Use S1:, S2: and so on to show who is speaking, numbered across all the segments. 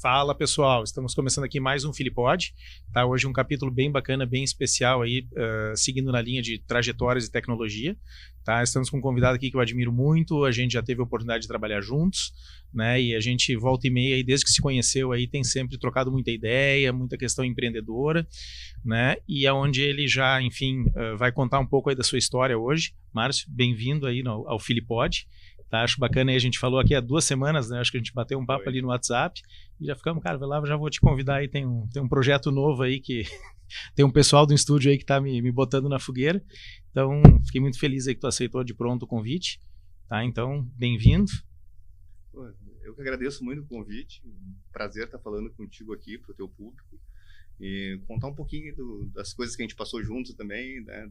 S1: Fala pessoal, estamos começando aqui mais um Filipod, tá? Hoje um capítulo bem bacana, bem especial aí, seguindo na linha de trajetórias e tecnologia, tá? Estamos com um convidado aqui que eu admiro muito, a gente já teve a oportunidade de trabalhar juntos, né? E a gente volta e meia aí, desde que se conheceu aí, tem sempre trocado muita ideia, muita questão empreendedora, né? E é onde ele já, enfim, vai contar um pouco aí da sua história hoje. Márcio, bem-vindo aí ao Filipod. Tá, acho bacana aí, a gente falou aqui há 2 semanas, né? Acho que a gente bateu um papo ali no WhatsApp e já ficamos, cara, vai lá, já vou te convidar aí, tem um projeto novo aí que tem um pessoal do estúdio aí que tá me botando na fogueira, então fiquei muito feliz aí que tu aceitou de pronto o convite, tá? Então, bem-vindo.
S2: Eu que agradeço muito o convite, prazer estar falando contigo aqui para o teu público e contar um pouquinho das coisas que a gente passou juntos também, né?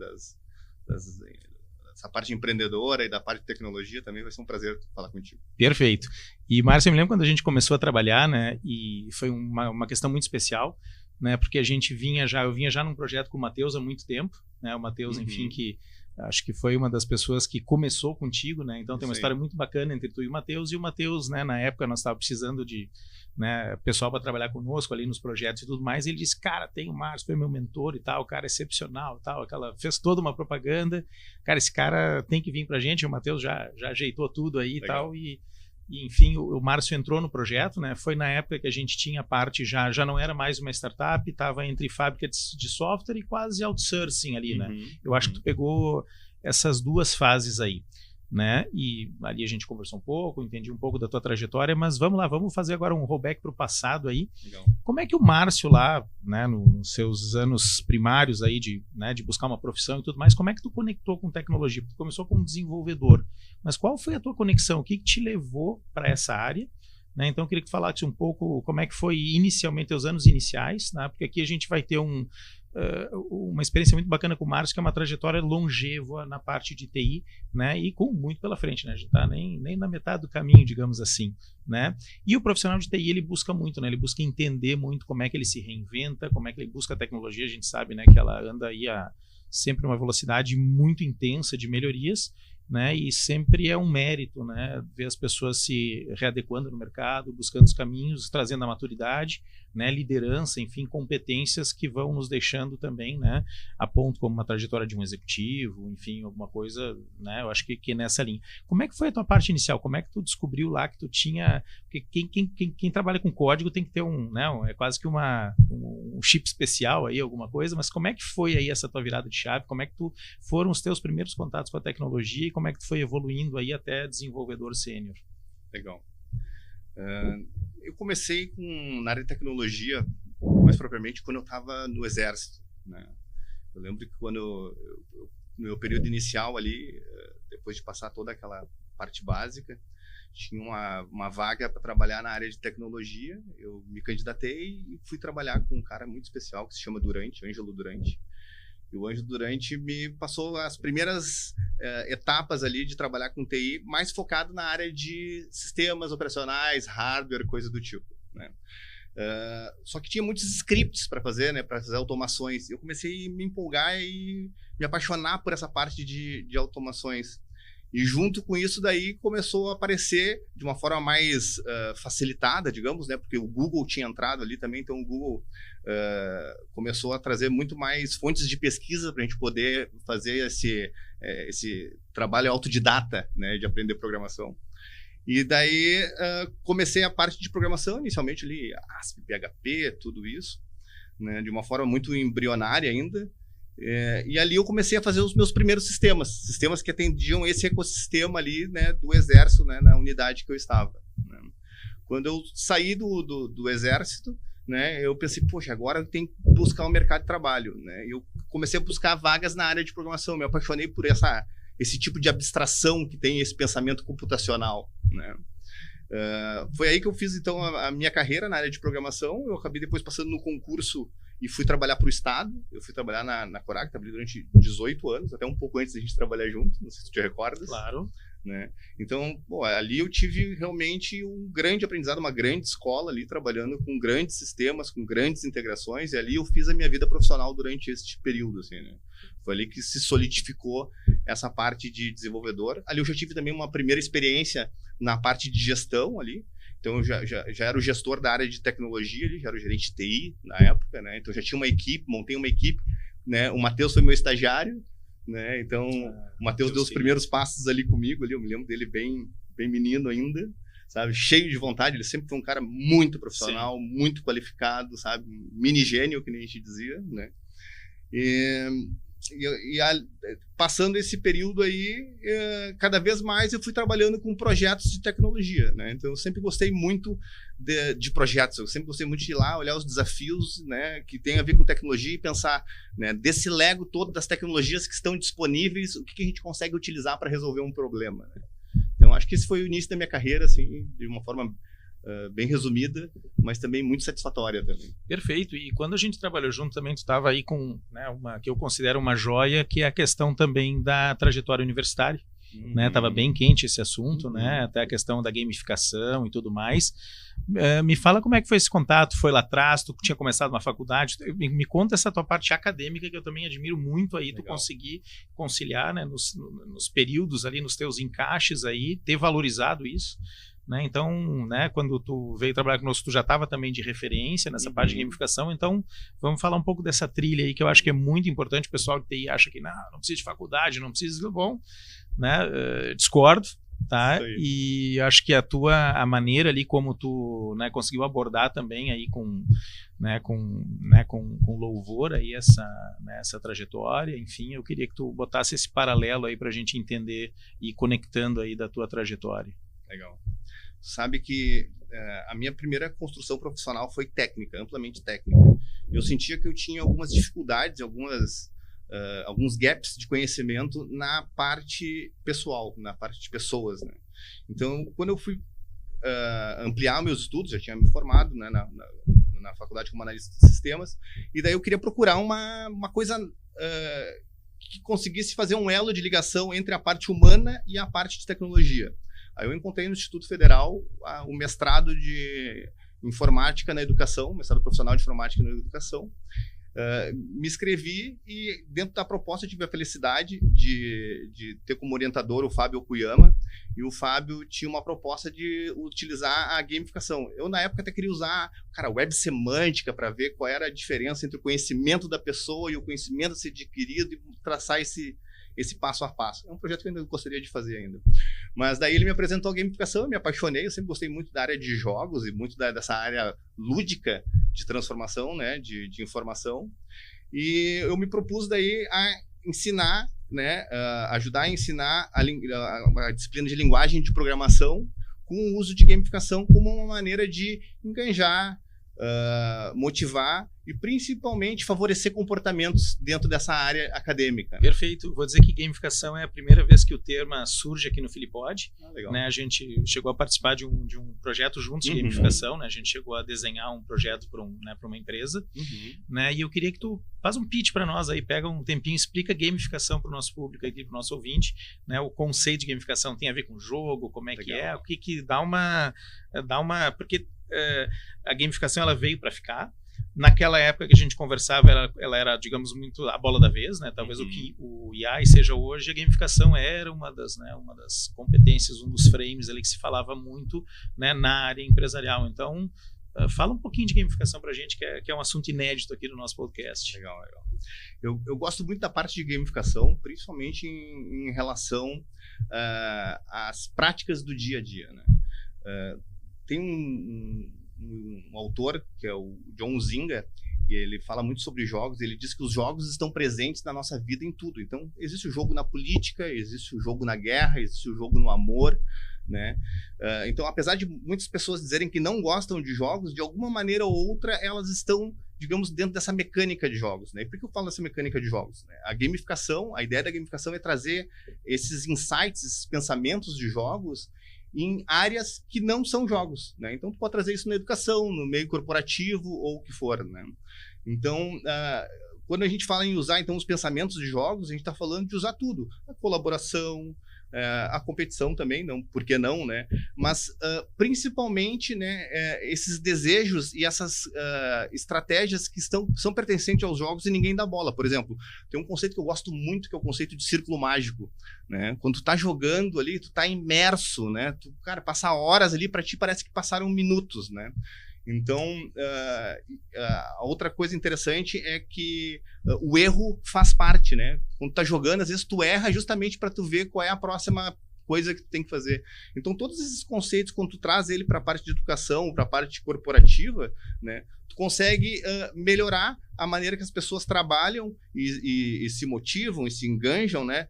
S2: Essa parte empreendedora e da parte de tecnologia também vai ser um prazer falar contigo.
S1: Perfeito. E, Márcio, eu me lembro quando a gente começou a trabalhar, né, e foi uma questão muito especial, né, porque eu vinha já num projeto com o Matheus há muito tempo, né, o Matheus, enfim, que acho que foi uma das pessoas que começou contigo, né, então tem uma história muito bacana entre tu e o Matheus, né, na época nós estávamos precisando de, né, pessoal para trabalhar conosco ali nos projetos e tudo mais, e ele disse, cara, tem o Márcio, foi meu mentor e tal, o cara é excepcional e tal, fez toda uma propaganda, cara, esse cara tem que vir pra gente, o Matheus já ajeitou tudo aí e tal, e enfim, o Márcio entrou no projeto, né? Foi na época que a gente tinha parte, já não era mais uma startup, estava entre fábrica de software e quase outsourcing ali, né? Eu acho que tu pegou essas 2 fases aí, né? E ali a gente conversou um pouco, entendi um pouco da tua trajetória, mas vamos lá, vamos fazer agora um rollback para o passado aí.
S2: Legal.
S1: Como é que o Márcio lá, né, nos seus anos primários aí de buscar uma profissão e tudo mais, como é que tu conectou com tecnologia? Tu começou como desenvolvedor, mas qual foi a tua conexão? O que te levou para essa área? Né? Então eu queria que tu falasse um pouco como é que foi inicialmente os anos iniciais, né? Porque aqui a gente vai ter uma experiência muito bacana com o Márcio, que é uma trajetória longeva na parte de TI, né? E com muito pela frente, né? A gente está nem na metade do caminho, digamos assim, né? E o profissional de TI, ele busca muito, né? Ele busca entender muito como é que ele se reinventa, como é que ele busca a tecnologia. A gente sabe, né, que ela anda aí sempre uma velocidade muito intensa de melhorias, né? E sempre é um mérito, né, ver as pessoas se readequando no mercado, buscando os caminhos, trazendo a maturidade, né, liderança, enfim, competências que vão nos deixando também, né, a ponto como uma trajetória de um executivo, enfim, alguma coisa, né, eu acho que é nessa linha. Como é que foi a tua parte inicial? Como é que tu descobriu lá que tu tinha... Porque quem trabalha com código tem que ter é quase que um chip especial aí, alguma coisa, mas como é que foi aí essa tua virada de chave? Como é que foram os teus primeiros contatos com a tecnologia e como é que tu foi evoluindo aí até desenvolvedor sênior?
S2: Legal. Eu comecei na área de tecnologia, mais propriamente, quando eu estava no Exército, né? Eu lembro que quando no meu período inicial ali, depois de passar toda aquela parte básica, tinha uma vaga para trabalhar na área de tecnologia. Eu me candidatei e fui trabalhar com um cara muito especial que se chama Ângelo Durante. E o Ângelo Durante me passou as primeiras etapas ali de trabalhar com TI, mais focado na área de sistemas operacionais, hardware, coisa do tipo, né? Só que tinha muitos scripts para fazer, né, para fazer automações. Eu comecei a me empolgar e me apaixonar por essa parte de automações. E junto com isso daí começou a aparecer de uma forma mais facilitada, digamos, né? Porque o Google tinha entrado ali também, então o Google começou a trazer muito mais fontes de pesquisa para a gente poder fazer esse trabalho autodidata, né? De aprender programação. E daí comecei a parte de programação, inicialmente ali, ASP, PHP, tudo isso, né? De uma forma muito embrionária ainda. E ali eu comecei a fazer os meus primeiros sistemas que atendiam esse ecossistema ali, né, do Exército, né, na unidade que eu estava, né. Quando eu saí do Exército, né, eu pensei, poxa, agora eu tenho que buscar um mercado de trabalho, né. Eu comecei a buscar vagas na área de programação, me apaixonei por esse tipo de abstração que tem esse pensamento computacional, né. Foi aí que eu fiz então a minha carreira na área de programação. Eu acabei depois passando no concurso e fui trabalhar para o Estado. Eu fui trabalhar na Corac, trabalhei durante 18 anos, até um pouco antes da gente trabalhar junto, não sei se tu te recordas.
S1: Claro.
S2: Né? Então, ali eu tive realmente um grande aprendizado, uma grande escola ali, trabalhando com grandes sistemas, com grandes integrações, e ali eu fiz a minha vida profissional durante este período, assim, né? Foi ali que se solidificou essa parte de desenvolvedor. Ali eu já tive também uma primeira experiência na parte de gestão ali. Então, eu já era o gestor da área de tecnologia, já era o gerente de TI na época, né? Então, já tinha uma equipe, montei uma equipe, né? O Matheus foi meu estagiário, né? Então, o Matheus deu os primeiros passos ali comigo, ali, eu me lembro dele bem menino ainda, sabe? Cheio de vontade, ele sempre foi um cara muito profissional, sim, muito qualificado, sabe? Mini gênio, que nem a gente dizia, né? Passando esse período aí, cada vez mais eu fui trabalhando com projetos de tecnologia, né? Então eu sempre gostei muito de projetos, eu sempre gostei muito de ir lá olhar os desafios, né, que tem a ver com tecnologia e pensar, né, desse lego todo das tecnologias que estão disponíveis, o que a gente consegue utilizar para resolver um problema, né? Então acho que esse foi o início da minha carreira, assim, de uma forma bem resumida, mas também muito satisfatória também.
S1: Perfeito. E quando a gente trabalhou junto também, tu estava aí com, né, uma que eu considero uma joia, que é a questão também da trajetória universitária. Né? Tava bem quente esse assunto, né? Até a questão da gamificação e tudo mais. Me fala como é que foi esse contato, foi lá atrás, tu tinha começado uma faculdade, me conta essa tua parte acadêmica, que eu também admiro muito aí. Legal. Tu conseguir conciliar, né, nos períodos ali, nos teus encaixes aí, ter valorizado isso. Né? Então, né, quando tu veio trabalhar conosco, tu já estava também de referência nessa parte de gamificação. Então, vamos falar um pouco dessa trilha aí, que eu acho que é muito importante. O pessoal de TI acha que não precisa de faculdade, não precisa. Bom, né, discordo, tá? E acho que a maneira ali como tu, né, conseguiu abordar também aí com louvor aí essa trajetória. Enfim, eu queria que tu botasse esse paralelo aí para a gente entender e conectando aí da tua trajetória.
S2: Legal. Sabe que a minha primeira construção profissional foi técnica, amplamente técnica. Eu sentia que eu tinha algumas dificuldades, alguns gaps de conhecimento na parte pessoal, na parte de pessoas, né? Então, quando eu fui ampliar meus estudos, já tinha me formado, né, na faculdade como analista de sistemas, e daí eu queria procurar uma coisa que conseguisse fazer um elo de ligação entre a parte humana e a parte de tecnologia. Aí eu encontrei no Instituto Federal o mestrado de informática na educação, mestrado profissional de informática na educação. Me inscrevi e dentro da proposta tive a felicidade de ter como orientador o Fábio Okuyama, e o Fábio tinha uma proposta de utilizar a gamificação. Eu na época até queria usar, web semântica para ver qual era a diferença entre o conhecimento da pessoa e o conhecimento a ser adquirido e traçar esse passo a passo. É um projeto que eu ainda gostaria de fazer ainda. Mas daí ele me apresentou a gamificação, eu me apaixonei, eu sempre gostei muito da área de jogos e muito dessa área lúdica de transformação, né, de informação. E eu me propus daí a ensinar, né, ajudar a ensinar a disciplina de linguagem de programação com o uso de gamificação como uma maneira de enganjar, motivar e principalmente favorecer comportamentos dentro dessa área acadêmica.
S1: Perfeito. Vou dizer que gamificação é a primeira vez que o termo surge aqui no Filipod.
S2: Legal.
S1: Né, a gente chegou a participar de um projeto juntos de gamificação, né, a gente chegou a desenhar um projeto para uma empresa, né, e eu queria que tu faz um pitch para nós aí, pega um tempinho, explica gamificação para o nosso público aqui, para o nosso ouvinte, né, o conceito de gamificação tem a ver com jogo, como é que é, o que dá uma porque a gamificação ela veio para ficar. Naquela época que a gente conversava, ela era, digamos, muito a bola da vez, né? Talvez o que o AI seja hoje, a gamificação era uma das competências, um dos frames ali que se falava muito, né, na área empresarial. Então, fala um pouquinho de gamificação pra gente, que é um assunto inédito aqui no nosso podcast.
S2: Legal. Eu gosto muito da parte de gamificação, principalmente em relação às práticas do dia a dia, né? Tem um autor, que é o John Zinga, e ele fala muito sobre jogos. Ele diz que os jogos estão presentes na nossa vida em tudo. Então, existe o jogo na política, existe o jogo na guerra, existe o jogo no amor, né? Então, apesar de muitas pessoas dizerem que não gostam de jogos, de alguma maneira ou outra, elas estão, digamos, dentro dessa mecânica de jogos, né? E por que eu falo dessa mecânica de jogos, né? A ideia da gamificação é trazer esses insights, esses pensamentos de jogos em áreas que não são jogos, né? Então, tu pode trazer isso na educação, no meio corporativo ou o que for, né? Então, quando a gente fala em usar, então, os pensamentos de jogos, a gente está falando de usar tudo. A colaboração, a competição também, não, por que não, né? Mas principalmente, né, esses desejos e essas estratégias que são pertencentes aos jogos e ninguém dá bola. Por exemplo, tem um conceito que eu gosto muito, que é o conceito de círculo mágico, né? Quando tu tá jogando ali, tu tá imerso, né? Cara, passar horas ali para ti parece que passaram minutos, né? Então, a outra coisa interessante é que o erro faz parte, né? Quando tu tá jogando, às vezes tu erra justamente para tu ver qual é a próxima coisa que tu tem que fazer. Então, todos esses conceitos, quando tu traz ele para a parte de educação, para a parte corporativa, né? Tu consegue melhorar a maneira que as pessoas trabalham e se motivam e se enganjam, né?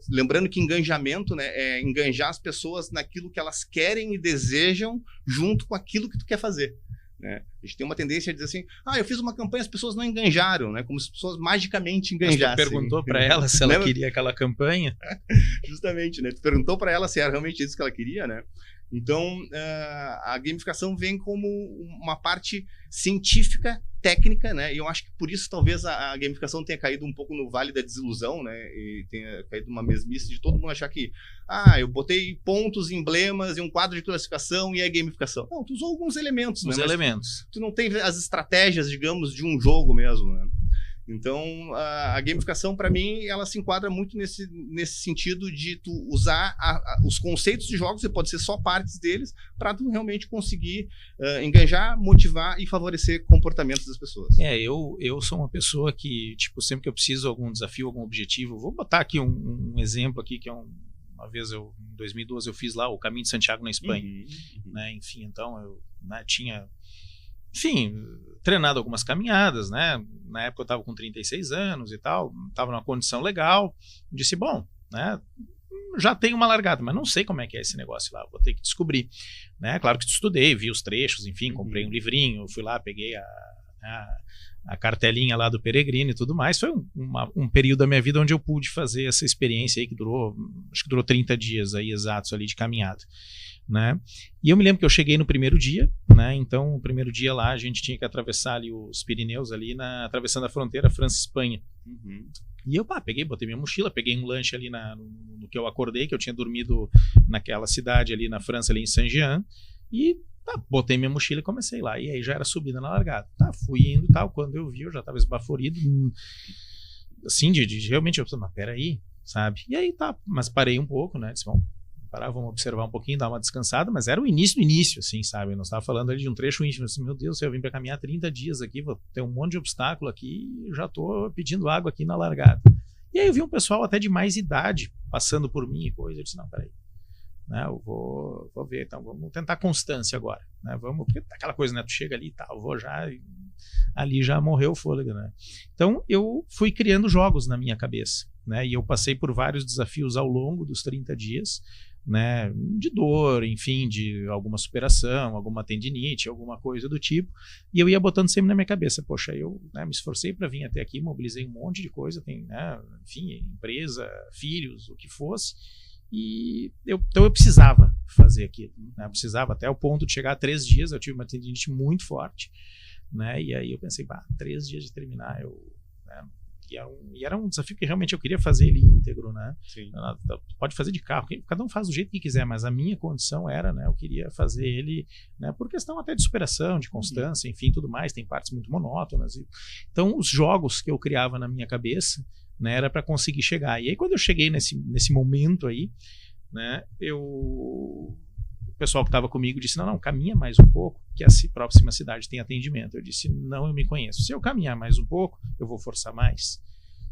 S2: Lembrando que engajamento, né, é enganjar as pessoas naquilo que elas querem e desejam junto com aquilo que tu quer fazer, né? A gente tem uma tendência a dizer assim, eu fiz uma campanha, as pessoas não enganjaram, né? Como se as pessoas magicamente enganjassem.
S1: Mas tu perguntou para ela se ela queria aquela campanha?
S2: Justamente, né? Tu perguntou para ela se era realmente isso que ela queria, né? Então, a gamificação vem como uma parte científica, técnica, né? E eu acho que por isso talvez a gamificação tenha caído um pouco no vale da desilusão, né? E tenha caído numa mesmice de todo mundo achar que eu botei pontos, emblemas e um quadro de classificação e é gamificação. Não, tu usou alguns elementos, né?
S1: Elementos.
S2: Tu não tem as estratégias, digamos, de um jogo mesmo, né? Então, a gamificação, para mim, ela se enquadra muito nesse sentido de tu usar os conceitos de jogos, e pode ser só partes deles, para tu realmente conseguir engajar, motivar e favorecer comportamentos das pessoas.
S1: Eu sou uma pessoa que, tipo, sempre que eu preciso de algum desafio, algum objetivo, vou botar aqui um exemplo aqui, que é uma vez em 2012, eu fiz lá o Caminho de Santiago na Espanha, né? Enfim, então eu tinha... Enfim, treinado algumas caminhadas, né? Na época eu estava com 36 anos e tal, estava numa condição legal. Disse, bom, né? Já tenho uma largada, mas não sei como é que é esse negócio lá, vou ter que descobrir, né? Claro que estudei, vi os trechos, enfim, comprei um livrinho, fui lá, peguei a cartelinha lá do Peregrino e tudo mais. Foi um período da minha vida onde eu pude fazer essa experiência aí que acho que durou 30 dias aí exatos ali de caminhada, né? E eu me lembro que eu cheguei no primeiro dia, né? Então, o primeiro dia lá a gente tinha que atravessar ali os Pirineus ali atravessando a fronteira França-Espanha. E eu botei minha mochila, peguei um lanche ali no que eu acordei, que eu tinha dormido naquela cidade ali na França, ali em Saint-Jean, e botei minha mochila e comecei lá. E aí já era subida na largada. Fui indo e tal. Quando eu vi, eu já estava esbaforido. Assim, realmente, eu pensei, mas peraí, sabe? E aí mas parei um pouco, né? Disse, vamos parar, vamos observar um pouquinho, dar uma descansada. Mas era o início do início, assim, sabe? Eu não estava falando ali de um trecho íntimo. Assim, meu Deus, eu vim para caminhar 30 dias aqui, vou ter um monte de obstáculo aqui e já estou pedindo água aqui na largada. E aí eu vi um pessoal até de mais idade passando por mim e coisa. Eu disse, não, peraí. Né, eu vou ver, então vamos tentar constância agora, né, porque aquela coisa, né, tu chega ali e tal, ali já morreu o fôlego, né? Então eu fui criando jogos na minha cabeça, né, e eu passei por vários desafios ao longo dos 30 dias, né, de dor, enfim, de alguma superação, alguma tendinite, alguma coisa do tipo, e eu ia botando sempre na minha cabeça, poxa, eu, né, me esforcei para vir até aqui, mobilizei um monte de coisa, né, enfim, empresa, filhos, o que fosse. Então eu precisava fazer aquilo, né? Eu precisava até o ponto de chegar a 3 dias, eu tive uma tendinite muito forte, né? E aí eu pensei, 3 dias de terminar, né? E era um desafio que realmente eu queria fazer ele íntegro, né? Sim. Pode fazer de carro, cada um faz do jeito que quiser, mas a minha condição era, né? Eu queria fazer ele, né? Por questão até de superação, de constância, enfim, tudo mais, tem partes muito monótonas. Então os jogos que eu criava na minha cabeça, né, era para conseguir chegar. E aí quando eu cheguei nesse momento aí, né, o pessoal que estava comigo disse, não, caminha mais um pouco, que a próxima cidade tem atendimento. Eu disse, não, eu me conheço. Se eu caminhar mais um pouco, eu vou forçar mais.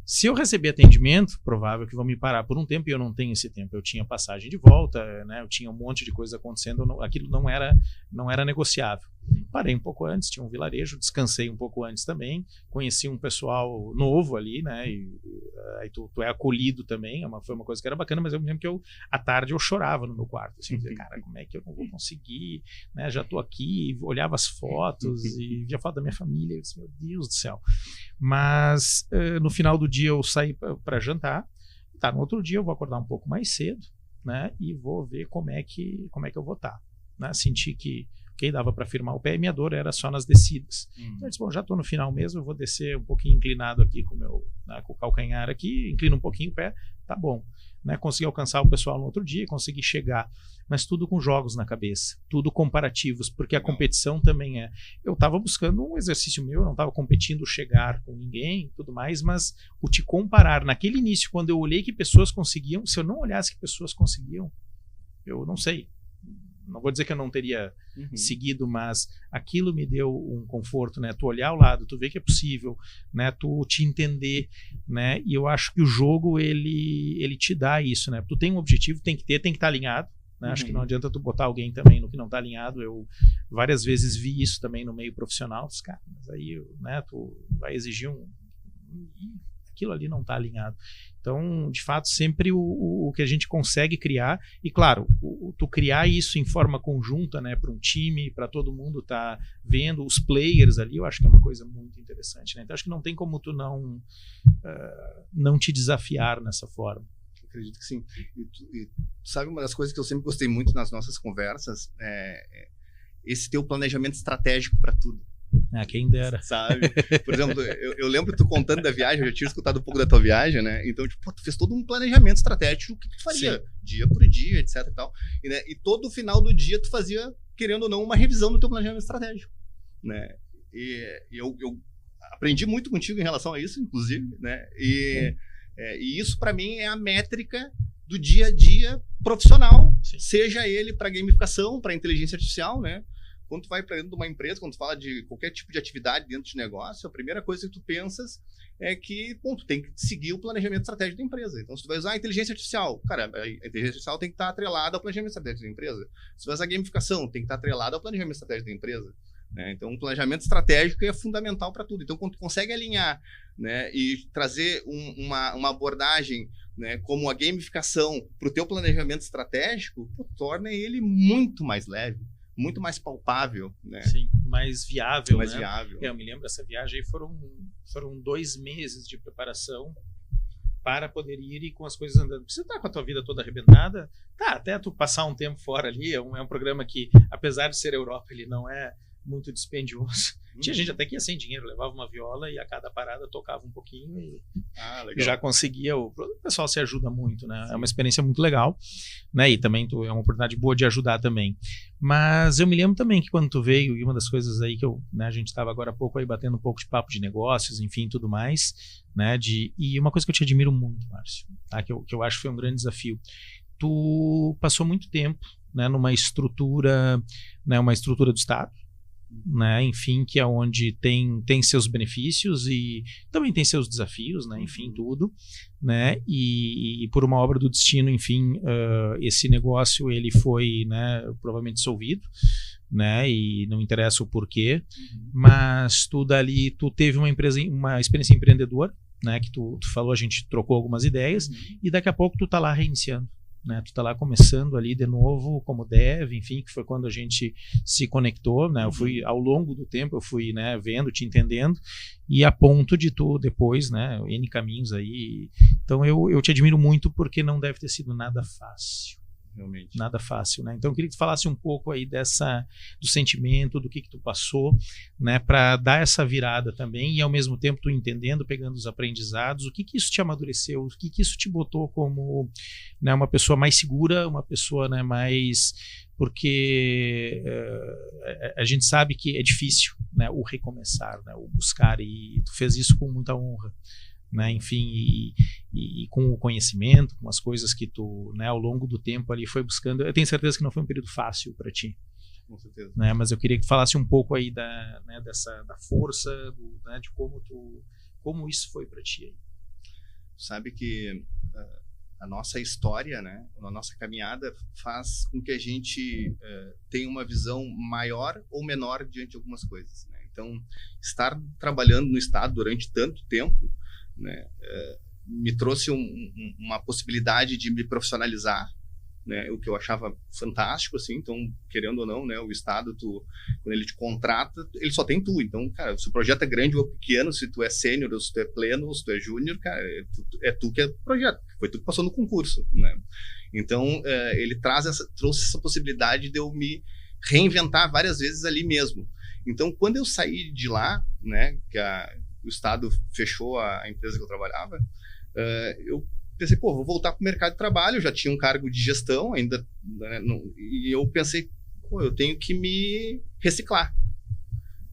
S1: Se eu receber atendimento, provável que vão me parar por um tempo, e eu não tenho esse tempo. Eu tinha passagem de volta, né, eu tinha um monte de coisa acontecendo, aquilo não era negociável. Parei um pouco antes, tinha um vilarejo, descansei um pouco antes também, conheci um pessoal novo ali, né, e aí tu é acolhido também, foi uma coisa que era bacana, mas eu me lembro que à tarde eu chorava no meu quarto, assim, dizia, cara, como é que eu não vou conseguir, né, já tô aqui, olhava as fotos e via foto da minha família, eu disse, meu Deus do céu. Mas no final do dia eu saí para jantar, no outro dia eu vou acordar um pouco mais cedo, né, e vou ver como é que eu vou estar, né, senti que dava para firmar o pé e minha dor era só nas descidas. Então eu disse, bom, já estou no final mesmo, eu vou descer um pouquinho inclinado aqui com o calcanhar aqui, inclino um pouquinho o pé, tá bom. né, conseguir alcançar o pessoal no outro dia, conseguir chegar, mas tudo com jogos na cabeça, tudo comparativos, porque a competição também é... Eu estava buscando um exercício meu, eu não estava competindo chegar com ninguém e tudo mais, mas o te comparar, naquele início, quando eu olhei que pessoas conseguiam, se eu não olhasse que pessoas conseguiam, eu não sei, não vou dizer que eu não teria seguido, mas aquilo me deu um conforto, né? Tu olhar ao lado, tu ver que é possível, né? Tu te entender, né? E eu acho que o jogo, ele te dá isso, né? Tu tem um objetivo, tem que estar alinhado, né? Acho que não adianta tu botar alguém também no que não está alinhado. Eu várias vezes vi isso também no meio profissional, cara, mas aí, né? Tu vai exigir aquilo ali não está alinhado. Então, de fato, sempre o que a gente consegue criar, e claro, tu criar isso em forma conjunta, né, para um time, para todo mundo tá vendo, os players ali, eu acho que é uma coisa muito interessante, né? Então, acho que não tem como tu não te desafiar nessa forma.
S2: Eu acredito que sim. E sabe, uma das coisas que eu sempre gostei muito nas nossas conversas é esse teu planejamento estratégico para tudo.
S1: Quem dera.
S2: Sabe? Por exemplo, eu lembro tu contando da viagem, eu já tinha escutado um pouco da tua viagem, né? Então, tipo, tu fez todo um planejamento estratégico, o que tu faria, sim, dia por dia, etc e tal. E, né, e todo final do dia tu fazia, querendo ou não, uma revisão do teu planejamento estratégico, né? E eu aprendi muito contigo em relação a isso, inclusive, né? E isso, para mim, é a métrica do dia a dia profissional, sim, seja ele para gamificação, para inteligência artificial, né? Quando tu vai para dentro de uma empresa, quando tu fala de qualquer tipo de atividade dentro de negócio, a primeira coisa que tu pensas é que, tu tem que seguir o planejamento estratégico da empresa. Então, se tu vai usar a inteligência artificial, cara, a inteligência artificial tem que estar atrelada ao planejamento estratégico da empresa. Se tu vai usar a gamificação, tem que estar atrelada ao planejamento estratégico da empresa, né? Então, o planejamento estratégico é fundamental para tudo. Então, quando tu consegue alinhar, né, e trazer uma abordagem, né, como a gamificação para o teu planejamento estratégico, torna ele muito mais leve, muito mais palpável, né?
S1: Sim, mais viável,
S2: mais
S1: né?
S2: viável.
S1: Eu me lembro dessa viagem, foram 2 meses de preparação para poder ir e com as coisas andando. Você tá com a tua vida toda arrebentada, tá, até tu passar um tempo fora ali, é um programa que, apesar de ser Europa, ele não é muito dispendioso. Tinha gente até que ia sem dinheiro, levava uma viola e a cada parada tocava um pouquinho e já conseguia. O pessoal se ajuda muito, né? Sim. É uma experiência muito legal, né? E também é uma oportunidade boa de ajudar também. Mas eu me lembro também que quando tu veio, e uma das coisas aí que a gente estava agora há pouco aí batendo um pouco de papo de negócios, enfim, tudo mais, né? E uma coisa que eu te admiro muito, Márcio, tá? Que eu acho que foi um grande desafio. Tu passou muito tempo, né, numa estrutura, né, uma estrutura do Estado, né, enfim, que é onde tem seus benefícios e também tem seus desafios, né, enfim, tudo, né, e por uma obra do destino, enfim, esse negócio ele foi, né, provavelmente dissolvido, né, e não interessa o porquê, mas tu teve uma experiência empreendedora, né, que tu falou, a gente trocou algumas ideias e daqui a pouco tu tá lá reiniciando. Né, tu tá lá começando ali de novo como dev, enfim, que foi quando a gente se conectou, né, eu fui, ao longo do tempo, eu fui, né, vendo, te entendendo, e a ponto de tu depois, né, N caminhos aí, então eu te admiro muito porque não deve ter sido nada fácil. Realmente. Nada fácil, né? Então eu queria que tu falasse um pouco aí do sentimento, do que tu passou, né, para dar essa virada também e ao mesmo tempo tu entendendo, pegando os aprendizados, o que isso te amadureceu, o que isso te botou como, né, uma pessoa mais segura, uma pessoa, né, mais... Porque a gente sabe que é difícil, né, o recomeçar, né, o buscar, e tu fez isso com muita honra. Né, enfim, e com o conhecimento, com as coisas que tu, né, ao longo do tempo ali foi buscando, eu tenho certeza que não foi um período fácil para ti.
S2: Com certeza.
S1: Né, mas eu queria que tu falasse um pouco aí da força, né, de como isso foi para ti aí.
S2: Sabe que a nossa história, né, a nossa caminhada faz com que a gente tenha uma visão maior ou menor diante de algumas coisas, né? Então, estar trabalhando no Estado durante tanto tempo, né, me trouxe uma possibilidade de me profissionalizar, né, o que eu achava fantástico, assim. Então, querendo ou não, né, o Estado, quando ele te contrata, ele só tem tu. Então, cara, se o projeto é grande ou pequeno, se tu é sênior, ou se tu é pleno, ou se tu é júnior, cara, é tu que é o projeto. Foi tu que passou no concurso, né? Então, ele trouxe essa possibilidade de eu me reinventar várias vezes ali mesmo. Então, quando eu saí de lá, né, que o Estado fechou a empresa que eu trabalhava, eu pensei, pô, vou voltar para o mercado de trabalho, eu já tinha um cargo de gestão ainda, né, e eu pensei, pô, eu tenho que me reciclar,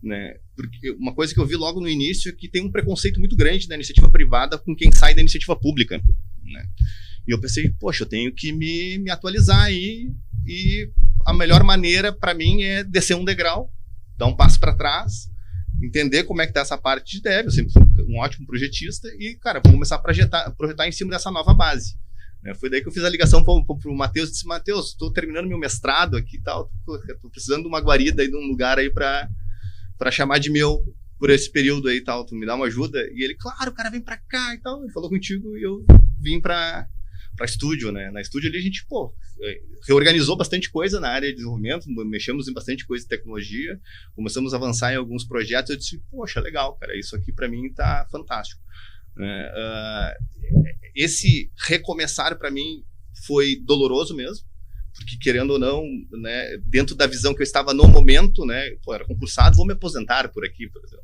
S2: né? Porque uma coisa que eu vi logo no início é que tem um preconceito muito grande da iniciativa privada com quem sai da iniciativa pública, né? E eu pensei, poxa, eu tenho que me atualizar aí, e a melhor maneira para mim é descer um degrau, dar um passo para trás, entender como é que tá essa parte de dev. Eu sempre fui um ótimo projetista e, cara, vou começar a projetar em cima dessa nova base. Foi daí que eu fiz a ligação pro Matheus, disse, Matheus, estou terminando meu mestrado aqui e tal, tô precisando de uma guarida aí, de um lugar aí para chamar de meu por esse período aí e tal, tu me dá uma ajuda? E ele, claro, o cara vem para cá e tal, ele falou contigo e eu vim para estúdio, né? Na estúdio ali a gente, pô, reorganizou bastante coisa na área de desenvolvimento, mexemos em bastante coisa de tecnologia, começamos a avançar em alguns projetos. Eu disse, poxa, legal, cara, isso aqui para mim tá fantástico. Esse recomeçar para mim foi doloroso mesmo, porque querendo ou não, né, dentro da visão que eu estava no momento, né, pô, era concursado, vou me aposentar por aqui, por exemplo.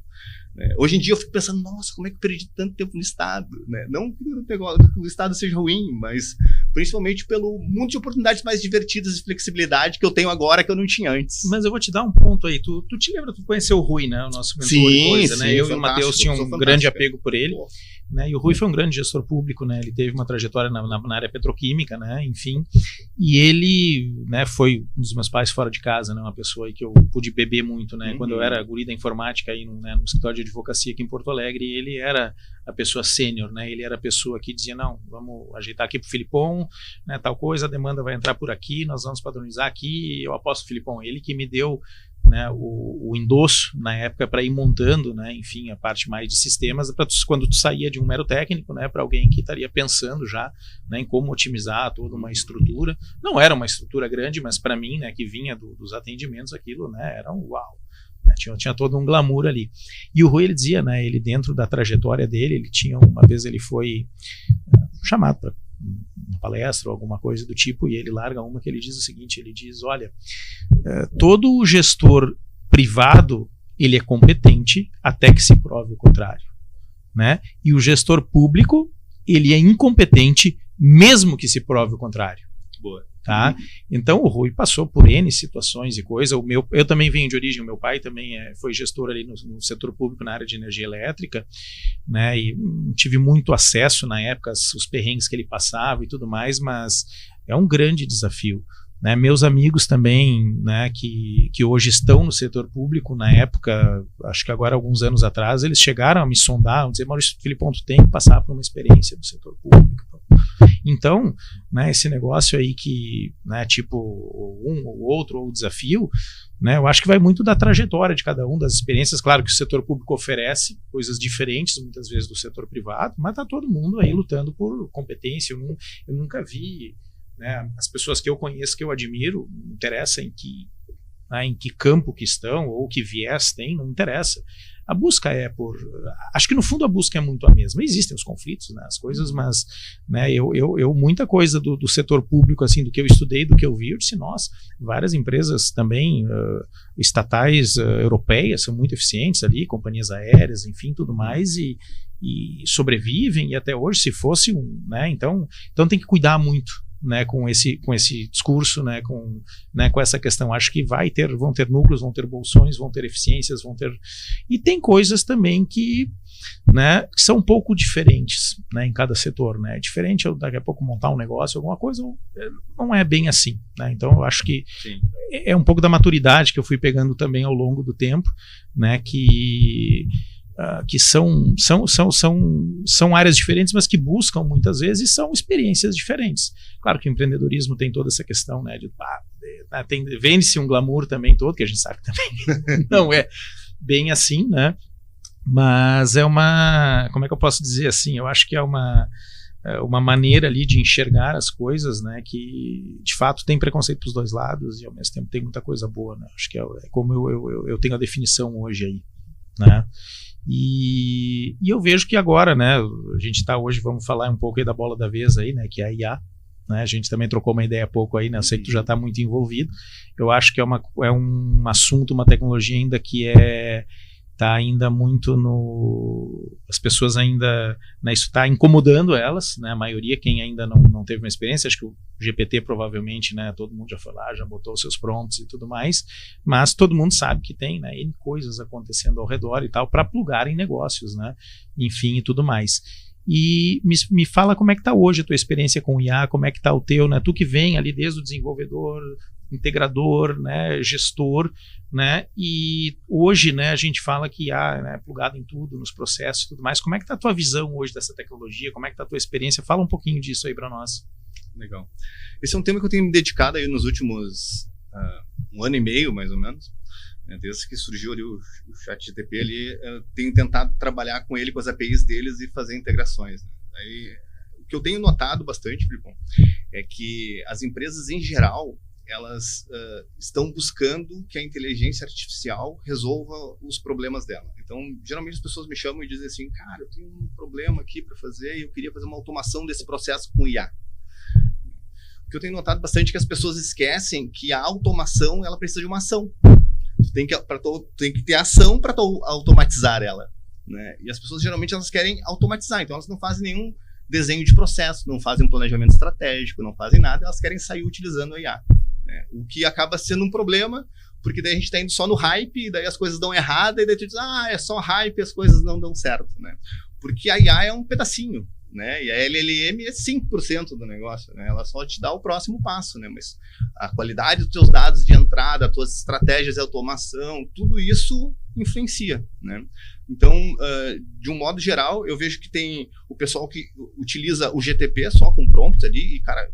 S2: Hoje em dia eu fico pensando, nossa, como é que eu perdi tanto tempo no Estado, né? Não que o Estado seja ruim, mas principalmente pelo mundo de oportunidades mais divertidas e flexibilidade que eu tenho agora que eu não tinha antes.
S1: Mas eu vou te dar um ponto aí, tu te lembra, tu conheceu o Rui, né, o nosso mentor,
S2: sim,
S1: né? Eu e o Matheus tinham um grande apego por ele. Pô. Né, e o Rui foi um grande gestor público, né, ele teve uma trajetória na área petroquímica, né, enfim, e ele, né, foi um dos meus pais fora de casa, né, uma pessoa aí que eu pude beber muito, né, quando eu era guri da informática aí no escritório de advocacia aqui em Porto Alegre, ele era a pessoa sênior, né, ele era a pessoa que dizia, não, vamos ajeitar aqui pro Filipão, né, tal coisa, a demanda vai entrar por aqui, nós vamos padronizar aqui, eu aposto Filipão, ele que me deu, né, o endosso na época para ir montando, né, enfim, a parte mais de sistemas, para quando tu saía de um mero técnico, né, para alguém que estaria pensando já, né, em como otimizar toda uma estrutura. Não era uma estrutura grande, mas para mim, né, que vinha dos atendimentos, aquilo, né, era um uau. Né, tinha todo um glamour ali. E o Rui, ele dizia, né, ele dentro da trajetória dele, ele tinha uma vez ele foi chamado para uma palestra ou alguma coisa do tipo, e ele larga uma que ele diz o seguinte, ele diz, olha, todo gestor privado, ele é competente até que se prove o contrário, né? E o gestor público, ele é incompetente mesmo que se prove o contrário.
S2: Boa.
S1: Tá? Então o Rui passou por N situações e coisas. Eu também venho de origem, o meu pai também foi gestor ali no setor público na área de energia elétrica, né? E tive muito acesso na época os perrengues que ele passava e tudo mais, mas é um grande desafio, né? Meus amigos também, né, que hoje estão no setor público, na época, acho que agora alguns anos atrás, eles chegaram a me sondar, a dizer, Maurício, Filipão, tu tem que passar por uma experiência do setor público. Então, né, esse negócio aí que, né, tipo, um ou outro, ou o desafio, né, eu acho que vai muito da trajetória de cada um, das experiências. Claro que o setor público oferece coisas diferentes, muitas vezes, do setor privado, mas tá todo mundo aí lutando por competência. Eu nunca vi, né, as pessoas que eu conheço, que eu admiro, não interessa em que campo que estão, ou que viés tem, não interessa. A busca acho que no fundo a busca é muito a mesma. Existem os conflitos, né, as coisas, mas, né, eu muita coisa do setor público, assim, do que eu estudei, do que eu vi, eu disse, nossa, várias empresas também estatais europeias são muito eficientes ali, companhias aéreas, enfim, tudo mais, e sobrevivem, e até hoje, se fosse né, então tem que cuidar muito, né, com esse discurso, né, com essa questão. Acho que vão ter núcleos, vão ter bolsões, vão ter eficiências, e tem coisas também que, né, que são um pouco diferentes, né, em cada setor, né? É diferente eu daqui a pouco montar um negócio, alguma coisa, não é bem assim, né? Então eu acho que sim, é um pouco da maturidade que eu fui pegando também ao longo do tempo, né, que são áreas diferentes, mas que buscam muitas vezes são experiências diferentes. Claro que o empreendedorismo tem toda essa questão, né, vende-se um glamour também todo, que a gente sabe que também não é bem assim, né, mas como é que eu posso dizer assim, eu acho que é uma maneira ali de enxergar as coisas, né, que de fato tem preconceito para os dois lados e ao mesmo tempo tem muita coisa boa, né, acho que é como eu tenho a definição hoje aí, né. E eu vejo que agora, né, a gente está hoje, vamos falar um pouco aí da bola da vez aí, né, que é a IA, né, a gente também trocou uma ideia há pouco aí, né, eu sei que tu já está muito envolvido, eu acho que é um assunto, uma tecnologia ainda que tá ainda muito no... As pessoas ainda... Né, isso está incomodando elas, né, a maioria, quem ainda não teve uma experiência, acho que o GPT provavelmente, né, todo mundo já foi lá, já botou os seus prompts e tudo mais, mas todo mundo sabe que tem, né, N coisas acontecendo ao redor e tal, para plugar em negócios, né, enfim, e tudo mais. E me fala como é que está hoje a tua experiência com o IA, como é que está o teu, né, tu que vem ali desde o desenvolvedor, integrador, né, gestor, né, e hoje, né, a gente fala que IA, né, é plugado em tudo, nos processos e tudo mais. Como é que está a tua visão hoje dessa tecnologia? Como é que está a tua experiência? Fala um pouquinho disso aí para nós.
S2: Legal. Esse é um tema que eu tenho me dedicado aí nos últimos 1 ano e meio, mais ou menos. Desde que surgiu ali o ChatGPT, ali, eu tenho tentado trabalhar com ele, com as APIs deles e fazer integrações. Né? Aí, o que eu tenho notado bastante, Filipão, é que as empresas em geral, elas estão buscando que a inteligência artificial resolva os problemas dela. Então, geralmente as pessoas me chamam e dizem assim, cara, eu tenho um problema aqui para fazer e eu queria fazer uma automação desse processo com IA. O que eu tenho notado bastante é que as pessoas esquecem que a automação, ela precisa de uma ação. Tem que ter ação para automatizar ela. Né? E as pessoas, geralmente, elas querem automatizar. Então, elas não fazem nenhum desenho de processo, não fazem um planejamento estratégico, não fazem nada, elas querem sair utilizando a IA. Né? O que acaba sendo um problema, porque daí a gente está indo só no hype, e daí as coisas dão errado, e daí tu diz, é só hype e as coisas não dão certo. Né? Porque a IA é um pedacinho, né? E a LLM é 5% do negócio, né? Ela só te dá o próximo passo, né? Mas a qualidade dos teus dados de entrada, as tuas estratégias de automação, tudo isso influencia, né? Então, de um modo geral, eu vejo que tem o pessoal que utiliza o GTP só com prompt ali, e, cara,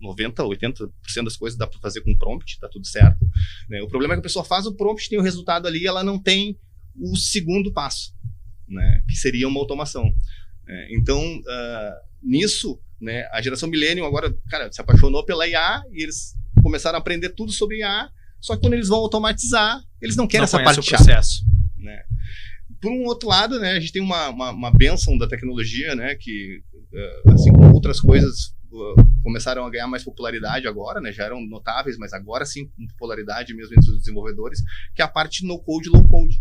S2: 90%, 80% das coisas dá para fazer com prompt, tá tudo certo. Né? O problema é que a pessoa faz o prompt, tem o resultado ali, e ela não tem o segundo passo, né? Que seria uma automação. Então, nisso, né, a geração Millennium agora, cara, se apaixonou pela IA e eles começaram a aprender tudo sobre IA, só que quando eles vão automatizar, eles não querem essa parte chata. Né? Por um outro lado, né, a gente tem uma bênção da tecnologia, né, que, assim como outras coisas começaram a ganhar mais popularidade agora, né, já eram notáveis, mas agora sim com popularidade mesmo entre os desenvolvedores, que é a parte no-code e low-code.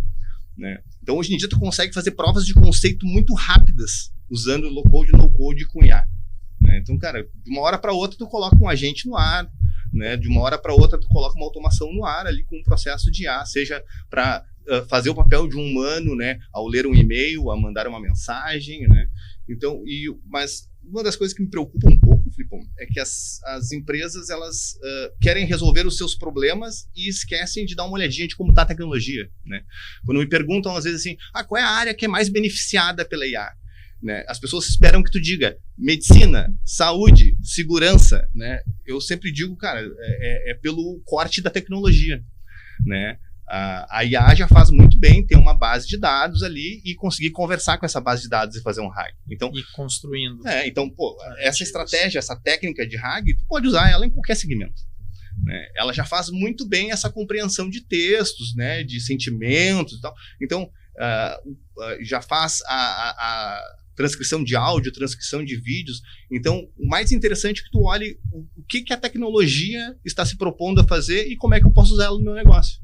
S2: Né? Então, hoje em dia, tu consegue fazer provas de conceito muito rápidas usando low-code e no-code com IA. Né? Então, cara, de uma hora para outra, tu coloca um agente no ar, né? De uma hora para outra, tu coloca uma automação no ar ali com um processo de IA, seja para fazer o papel de um humano, né? Ao ler um e-mail, a mandar uma mensagem, né? Então, mas uma das coisas que me preocupa um pouco, Filipão, é que as empresas, elas querem resolver os seus problemas e esquecem de dar uma olhadinha de como está a tecnologia, né? Quando me perguntam, às vezes, assim, qual é a área que é mais beneficiada pela IA? Né? As pessoas esperam que tu diga medicina, saúde, segurança, né? Eu sempre digo, cara, é pelo corte da tecnologia, né? A IA já faz muito bem ter uma base de dados ali e conseguir conversar com essa base de dados e fazer um RAG. Então,
S1: e construindo.
S2: Então, essa estratégia, essa técnica de RAG, tu pode usar ela em qualquer segmento. Né? Ela já faz muito bem essa compreensão de textos, né? De sentimentos e tal. Então, já faz a transcrição de áudio, transcrição de vídeos. Então, o mais interessante é que tu olhe o que a tecnologia está se propondo a fazer e como é que eu posso usar ela no meu negócio.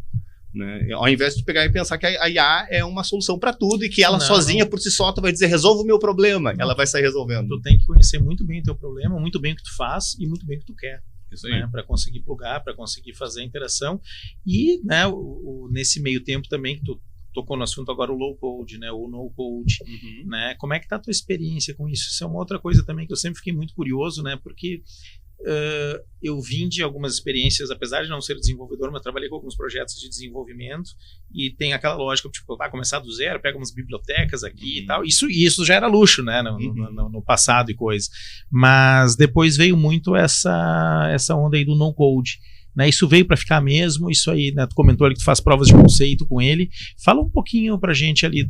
S2: Né? Ao invés de tu pegar e pensar que a IA é uma solução para tudo e que ela sozinha, por si só, tu vai dizer, resolva o meu problema. Ela vai sair resolvendo.
S1: Tu tem que conhecer muito bem o teu problema, muito bem o que tu faz e muito bem o que tu quer.
S2: Isso aí.
S1: Né? Para conseguir plugar, para conseguir fazer a interação. E, né, nesse meio tempo também que tu tocou no assunto agora, o low-code, né, o no-code, né? Como é que tá a tua experiência com isso? Isso é uma outra coisa também que eu sempre fiquei muito curioso, né? Porque eu vim de algumas experiências, apesar de não ser desenvolvedor, mas trabalhei com alguns projetos de desenvolvimento e tem aquela lógica, tipo, vai começar do zero, pega umas bibliotecas aqui e tal. Isso já era luxo, né, no passado e coisa. Mas depois veio muito essa onda aí do no-code. Né, isso veio para ficar mesmo, isso aí, né, tu comentou ali que tu faz provas de conceito com ele. Fala um pouquinho pra gente ali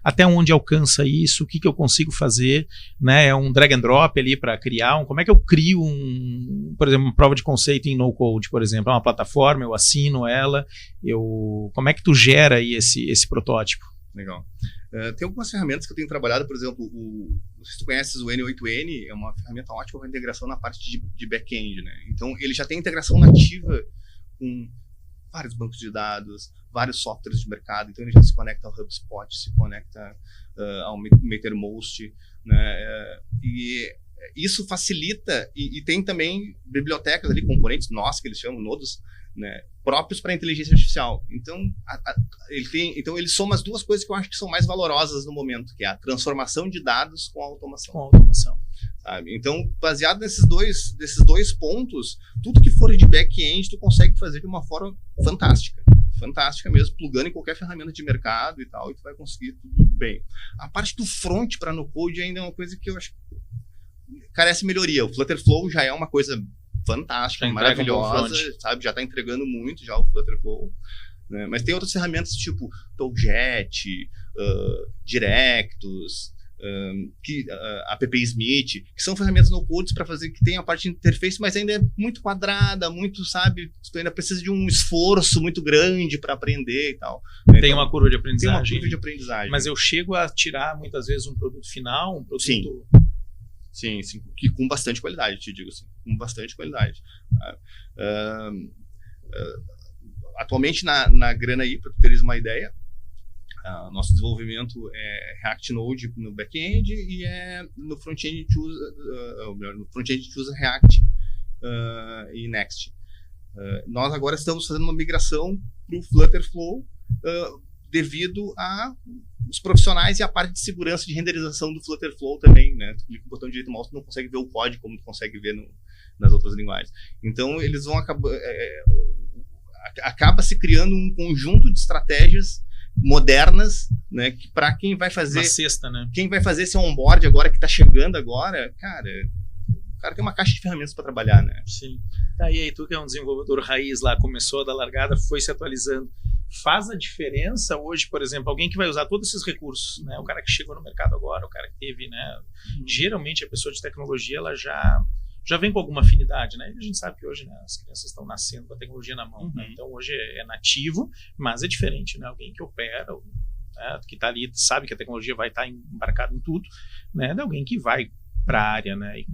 S1: até onde alcança isso, o que eu consigo fazer, né? É um drag and drop ali para criar como é que eu crio por exemplo, uma prova de conceito em no code, por exemplo, é uma plataforma, eu assino ela, como é que tu gera aí esse protótipo?
S2: Legal. Tem algumas ferramentas que eu tenho trabalhado, por exemplo, não sei se tu conheces o N8N, é uma ferramenta ótima para integração na parte de back-end, né? Então, ele já tem integração nativa vários bancos de dados, vários softwares de mercado. Então ele já se conecta ao HubSpot, se conecta ao Mattermost, né? E isso facilita, e tem também bibliotecas ali, componentes nós que eles chamam, nodos, né, próprios para inteligência artificial. Então, ele soma as duas coisas que eu acho que são mais valorosas no momento, que é a transformação de dados com a automação. Sabe? Então, baseado nesses dois pontos, tudo que for de back-end, tu consegue fazer de uma forma fantástica. Fantástica mesmo, plugando em qualquer ferramenta de mercado e tal, e tu vai conseguir tudo bem. A parte do front para no-code ainda é uma coisa que eu acho que carece de melhoria. O Flutterflow já é uma coisa fantástica, maravilhosa, sabe? Já está entregando muito já o Flutterflow, né? Mas tem outras ferramentas tipo Tooljet, Directus, AppSmith, que são ferramentas no code para fazer, que tem a parte de interface, mas ainda é muito quadrada, muito, sabe? Tu ainda precisa de um esforço muito grande para aprender e tal.
S1: Tem então, uma curva de aprendizagem.
S2: Tem uma curva de aprendizagem.
S1: Mas eu chego a tirar muitas vezes um produto final, um produto...
S2: Sim, que com bastante qualidade, te digo assim, com bastante qualidade. Atualmente na grana aí, para tu teres uma ideia, nosso desenvolvimento é React Node no back-end e no front-end a gente usa React e Next. Nós agora estamos fazendo uma migração para o Flutterflow devido a os profissionais e a parte de segurança de renderização do Flutterflow também, né? Tu clica no botão direito do mouse, tu não consegue ver o código como tu consegue ver nas outras linguagens. Então, eles vão acaba se criando um conjunto de estratégias modernas, né? Que para quem vai fazer...
S1: Uma cesta, né?
S2: Quem vai fazer esse onboard agora, que está chegando agora, cara... O cara tem uma caixa de ferramentas para trabalhar, né?
S1: Sim. Tá, e aí tu que é um desenvolvedor raiz lá, começou da largada, foi se atualizando. Faz a diferença hoje, por exemplo, alguém que vai usar todos esses recursos, né? O cara que chegou no mercado agora, o cara que teve, né? Geralmente a pessoa de tecnologia, ela já vem com alguma afinidade, né? E a gente sabe que hoje, né, as crianças estão nascendo com a tecnologia na mão, né? Então hoje é nativo, mas é diferente, né? Alguém que opera, né, que está ali, sabe que a tecnologia vai estar embarcada em tudo, né? De alguém que vai para a área, né? E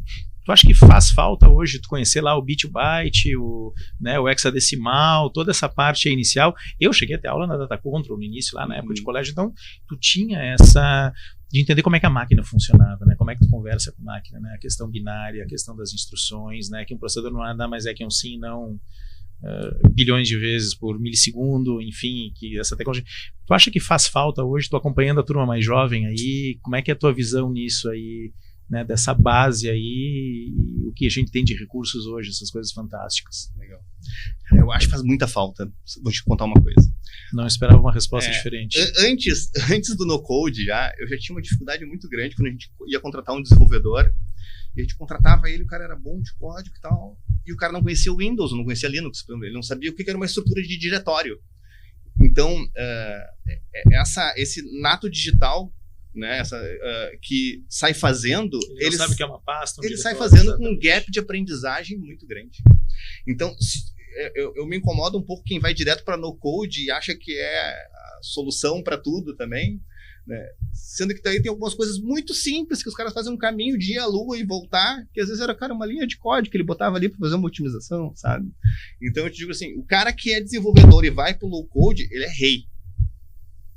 S1: tu acha que faz falta hoje tu conhecer lá o bit-to-byte, o hexadecimal, toda essa parte inicial? Eu cheguei até aula na Data Control no início, lá na época de colégio, então tu tinha essa... de entender como é que a máquina funcionava, né? Como é que tu conversa com a máquina, né? A questão binária, a questão das instruções, né? Que um processador não nada mais é que um sim, não... bilhões de vezes por milissegundo, enfim, que essa tecnologia... Tu acha que faz falta hoje, tu acompanhando a turma mais jovem aí, como é que é a tua visão nisso aí, né, dessa base aí, o que a gente tem de recursos hoje, essas coisas fantásticas?
S2: Legal. Eu acho que faz muita falta. Vou te contar uma coisa.
S1: Não esperava uma resposta diferente.
S2: Antes do no-code, eu já tinha uma dificuldade muito grande quando a gente ia contratar um desenvolvedor, e a gente contratava ele, o cara era bom de código e tal, e o cara não conhecia o Windows, não conhecia Linux, ele não sabia o que era uma estrutura de diretório. Então, esse nato digital, né, que sai fazendo...
S1: Ele sabe que é uma pasta.
S2: Ele sai fazendo com um gap de aprendizagem muito grande. Então, eu me incomodo um pouco quem vai direto para no-code e acha que é a solução para tudo também, né? Sendo que daí tem algumas coisas muito simples que os caras fazem um caminho de ir à lua e voltar, que às vezes era, cara, uma linha de código que ele botava ali para fazer uma otimização, sabe? Então eu te digo assim, o cara que é desenvolvedor e vai para o low-code, ele é rei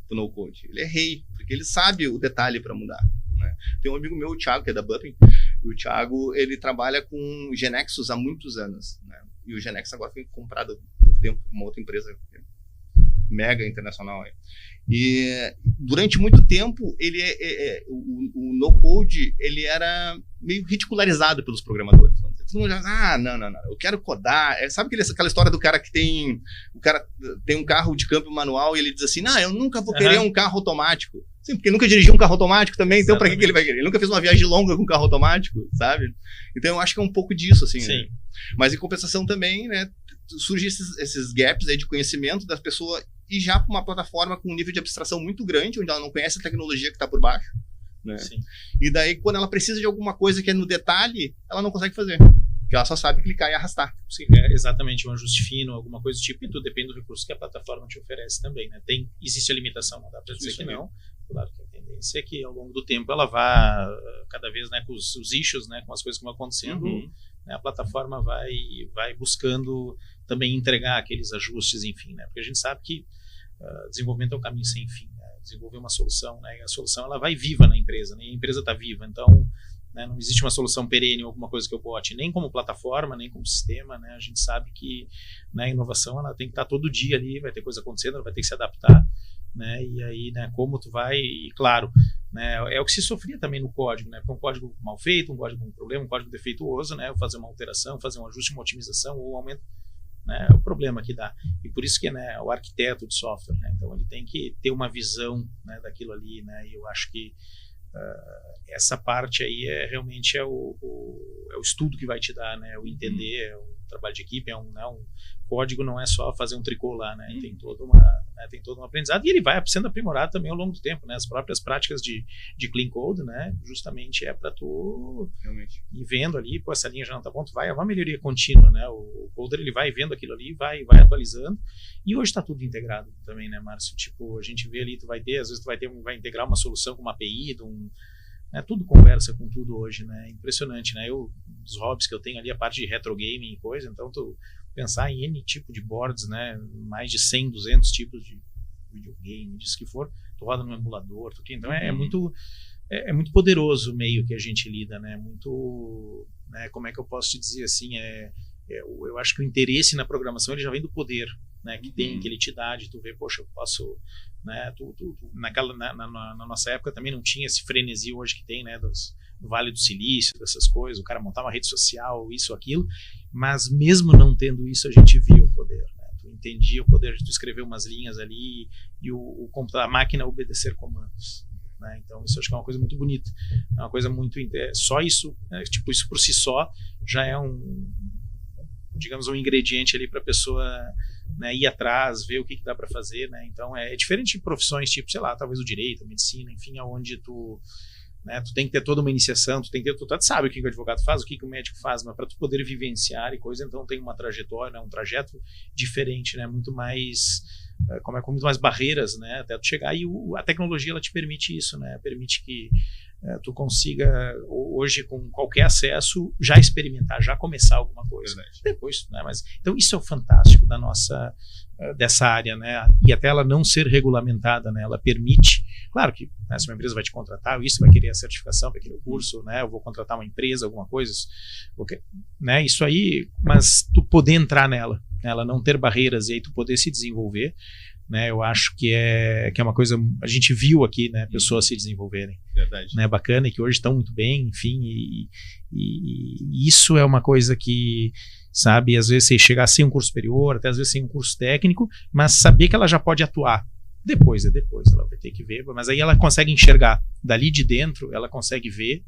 S2: pro no-code. Ele é rei, porque ele sabe o detalhe para mudar, né? Tem um amigo meu, o Thiago, que é da Bupping, e o Thiago, ele trabalha com Genexus há muitos anos, né? E o Genexus agora foi comprado há pouco tempo por uma outra empresa mega internacional. E durante muito tempo o no-code ele era meio ridicularizado pelos programadores. Todo mundo já, não, eu quero codar. Sabe aquela história do cara que o cara tem um carro de câmbio manual e ele diz assim, eu nunca vou querer um carro automático. Sim, porque nunca dirigiu um carro automático também, então para que ele vai querer? Ele nunca fez uma viagem longa com um carro automático, sabe? Então eu acho que é um pouco disso, assim.
S1: Sim.
S2: Né? Mas em compensação também, né, surgem esses gaps aí de conhecimento das pessoas e já para uma plataforma com um nível de abstração muito grande, onde ela não conhece a tecnologia que está por baixo, né?
S1: Sim.
S2: E daí, quando ela precisa de alguma coisa que é no detalhe, ela não consegue fazer, porque ela só sabe clicar e arrastar.
S1: Sim, exatamente, um ajuste fino, alguma coisa do tipo, e tudo depende do recurso que a plataforma te oferece também, né? Existe a limitação, não dá para dizer que não. Claro que a tendência é que ao longo do tempo ela vá cada vez, né, com os issues, né, com as coisas que vão acontecendo, né, a plataforma vai buscando também entregar aqueles ajustes, enfim, né, porque a gente sabe que desenvolvimento é um caminho sem fim, né, desenvolver uma solução, né, e a solução ela vai viva na empresa, né, e a empresa está viva, então, né, não existe uma solução perene ou alguma coisa que eu bote, nem como plataforma, nem como sistema, né, a gente sabe que, né, a inovação ela tem que estar todo dia ali, vai ter coisa acontecendo, ela vai ter que se adaptar, né, e aí, né, como tu vai, e claro, né, é o que se sofria também no código, né, porque um código mal feito, um código com problema, um código defeituoso, né, fazer uma alteração, fazer um ajuste, uma otimização ou um aumento, né, é o problema que dá, e por isso que, né, o arquiteto de software, né, então ele tem que ter uma visão, né, daquilo ali, né, e eu acho que essa parte aí realmente é o estudo que vai te dar, né, o entender, é um trabalho de equipe, um código não é só fazer um tricô lá, né, tem todo um aprendizado, e ele vai sendo aprimorado também ao longo do tempo, né, as próprias práticas de clean code, né, justamente é para tu realmente ir vendo ali, pô, essa linha já não tá bom, tu vai, é uma melhoria contínua, né, o coder ele vai vendo aquilo ali, vai atualizando, e hoje está tudo integrado também, né, Márcio, tipo, a gente vê ali, às vezes tu vai integrar uma solução com uma API, né, tudo conversa com tudo hoje, né, impressionante, né, os hobbies que eu tenho ali, a parte de retro gaming e coisa, então tu pensar em N tipo de boards, né, mais de 100, 200 tipos de videogame, disso que for, tu roda no emulador, então é muito poderoso o meio que a gente lida, né, muito, né, como é que eu posso te dizer assim, eu acho que o interesse na programação ele já vem do poder, né, que ele te dá, de tu ver, poxa, eu posso, né, na nossa época também não tinha esse frenesi hoje que tem, né, do Vale do Silício, dessas coisas, o cara montar uma rede social, isso, aquilo, mas mesmo não tendo isso, a gente via o poder, né, tu entendia o poder de tu escrever umas linhas ali e o computador, a máquina obedecer comandos, né, então isso acho que é uma coisa muito bonita, é uma coisa muito, só isso, né, tipo, isso por si só já é digamos, um ingrediente ali para a pessoa, né, ir atrás, ver o que dá para fazer, né, então é diferente de profissões tipo, sei lá, talvez o direito, a medicina, enfim, aonde tu tem que ter toda uma iniciação, tu sabe o que o advogado faz, o que o médico faz, mas para tu poder vivenciar e coisa, então tem uma trajetória, né, um trajeto diferente, né, muito mais, com muito mais barreiras, né, até tu chegar, e a tecnologia ela te permite isso, né, permite que tu consiga hoje com qualquer acesso já experimentar, já começar alguma coisa. Verdade. Depois, né, mas então isso é o fantástico dessa área, né, e até ela não ser regulamentada, né, ela permite, claro que, né, se uma empresa vai te contratar, isso vai querer a certificação, vai querer o curso, né, eu vou contratar uma empresa, alguma coisa, né, isso aí, mas tu poder entrar nela, né, ela não ter barreiras e aí tu poder se desenvolver, né, eu acho que é uma coisa, a gente viu aqui, né, pessoas se desenvolverem. Verdade. Né, bacana, e que hoje estão muito bem, enfim, e isso é uma coisa que, sabe, às vezes você chegar sem um curso superior, até às vezes sem um curso técnico, mas saber que ela já pode atuar. Depois, ela vai ter que ver, mas aí ela consegue enxergar dali de dentro, ela consegue ver,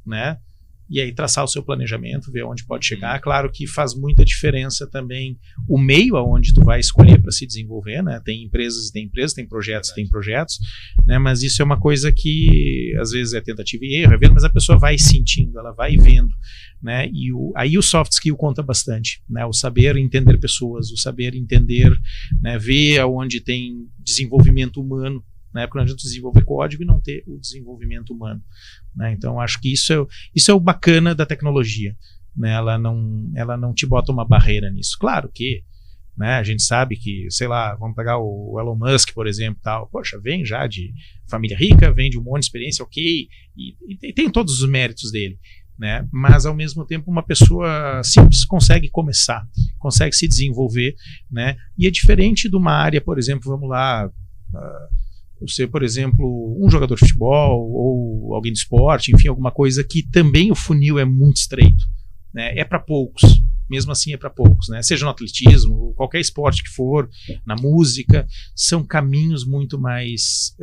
S1: né, e aí traçar o seu planejamento, ver onde pode chegar. Claro que faz muita diferença também o meio aonde tu vai escolher para se desenvolver, né? Tem empresas, tem projetos, né? Mas isso é uma coisa que às vezes é tentativa e erro, mas a pessoa vai sentindo, ela vai vendo, né? E aí o soft skill conta bastante, né? O saber entender pessoas, o saber entender, né? Ver aonde tem desenvolvimento humano, né, porque não adianta desenvolver código e não ter o desenvolvimento humano, né, então acho que isso é o bacana da tecnologia, né, ela não te bota uma barreira nisso, claro que, né, a gente sabe que, sei lá, vamos pegar o Elon Musk, por exemplo, tal, poxa, vem já de família rica, vem de um monte de experiência, ok, e tem todos os méritos dele, né, mas ao mesmo tempo uma pessoa simples consegue começar, consegue se desenvolver, né, e é diferente de uma área, por exemplo, vamos lá, ser, por exemplo, um jogador de futebol ou alguém de esporte, enfim, alguma coisa que também o funil é muito estreito, né? É para poucos, mesmo assim é para poucos, né? Seja no atletismo, qualquer esporte que for, na música, são caminhos muito mais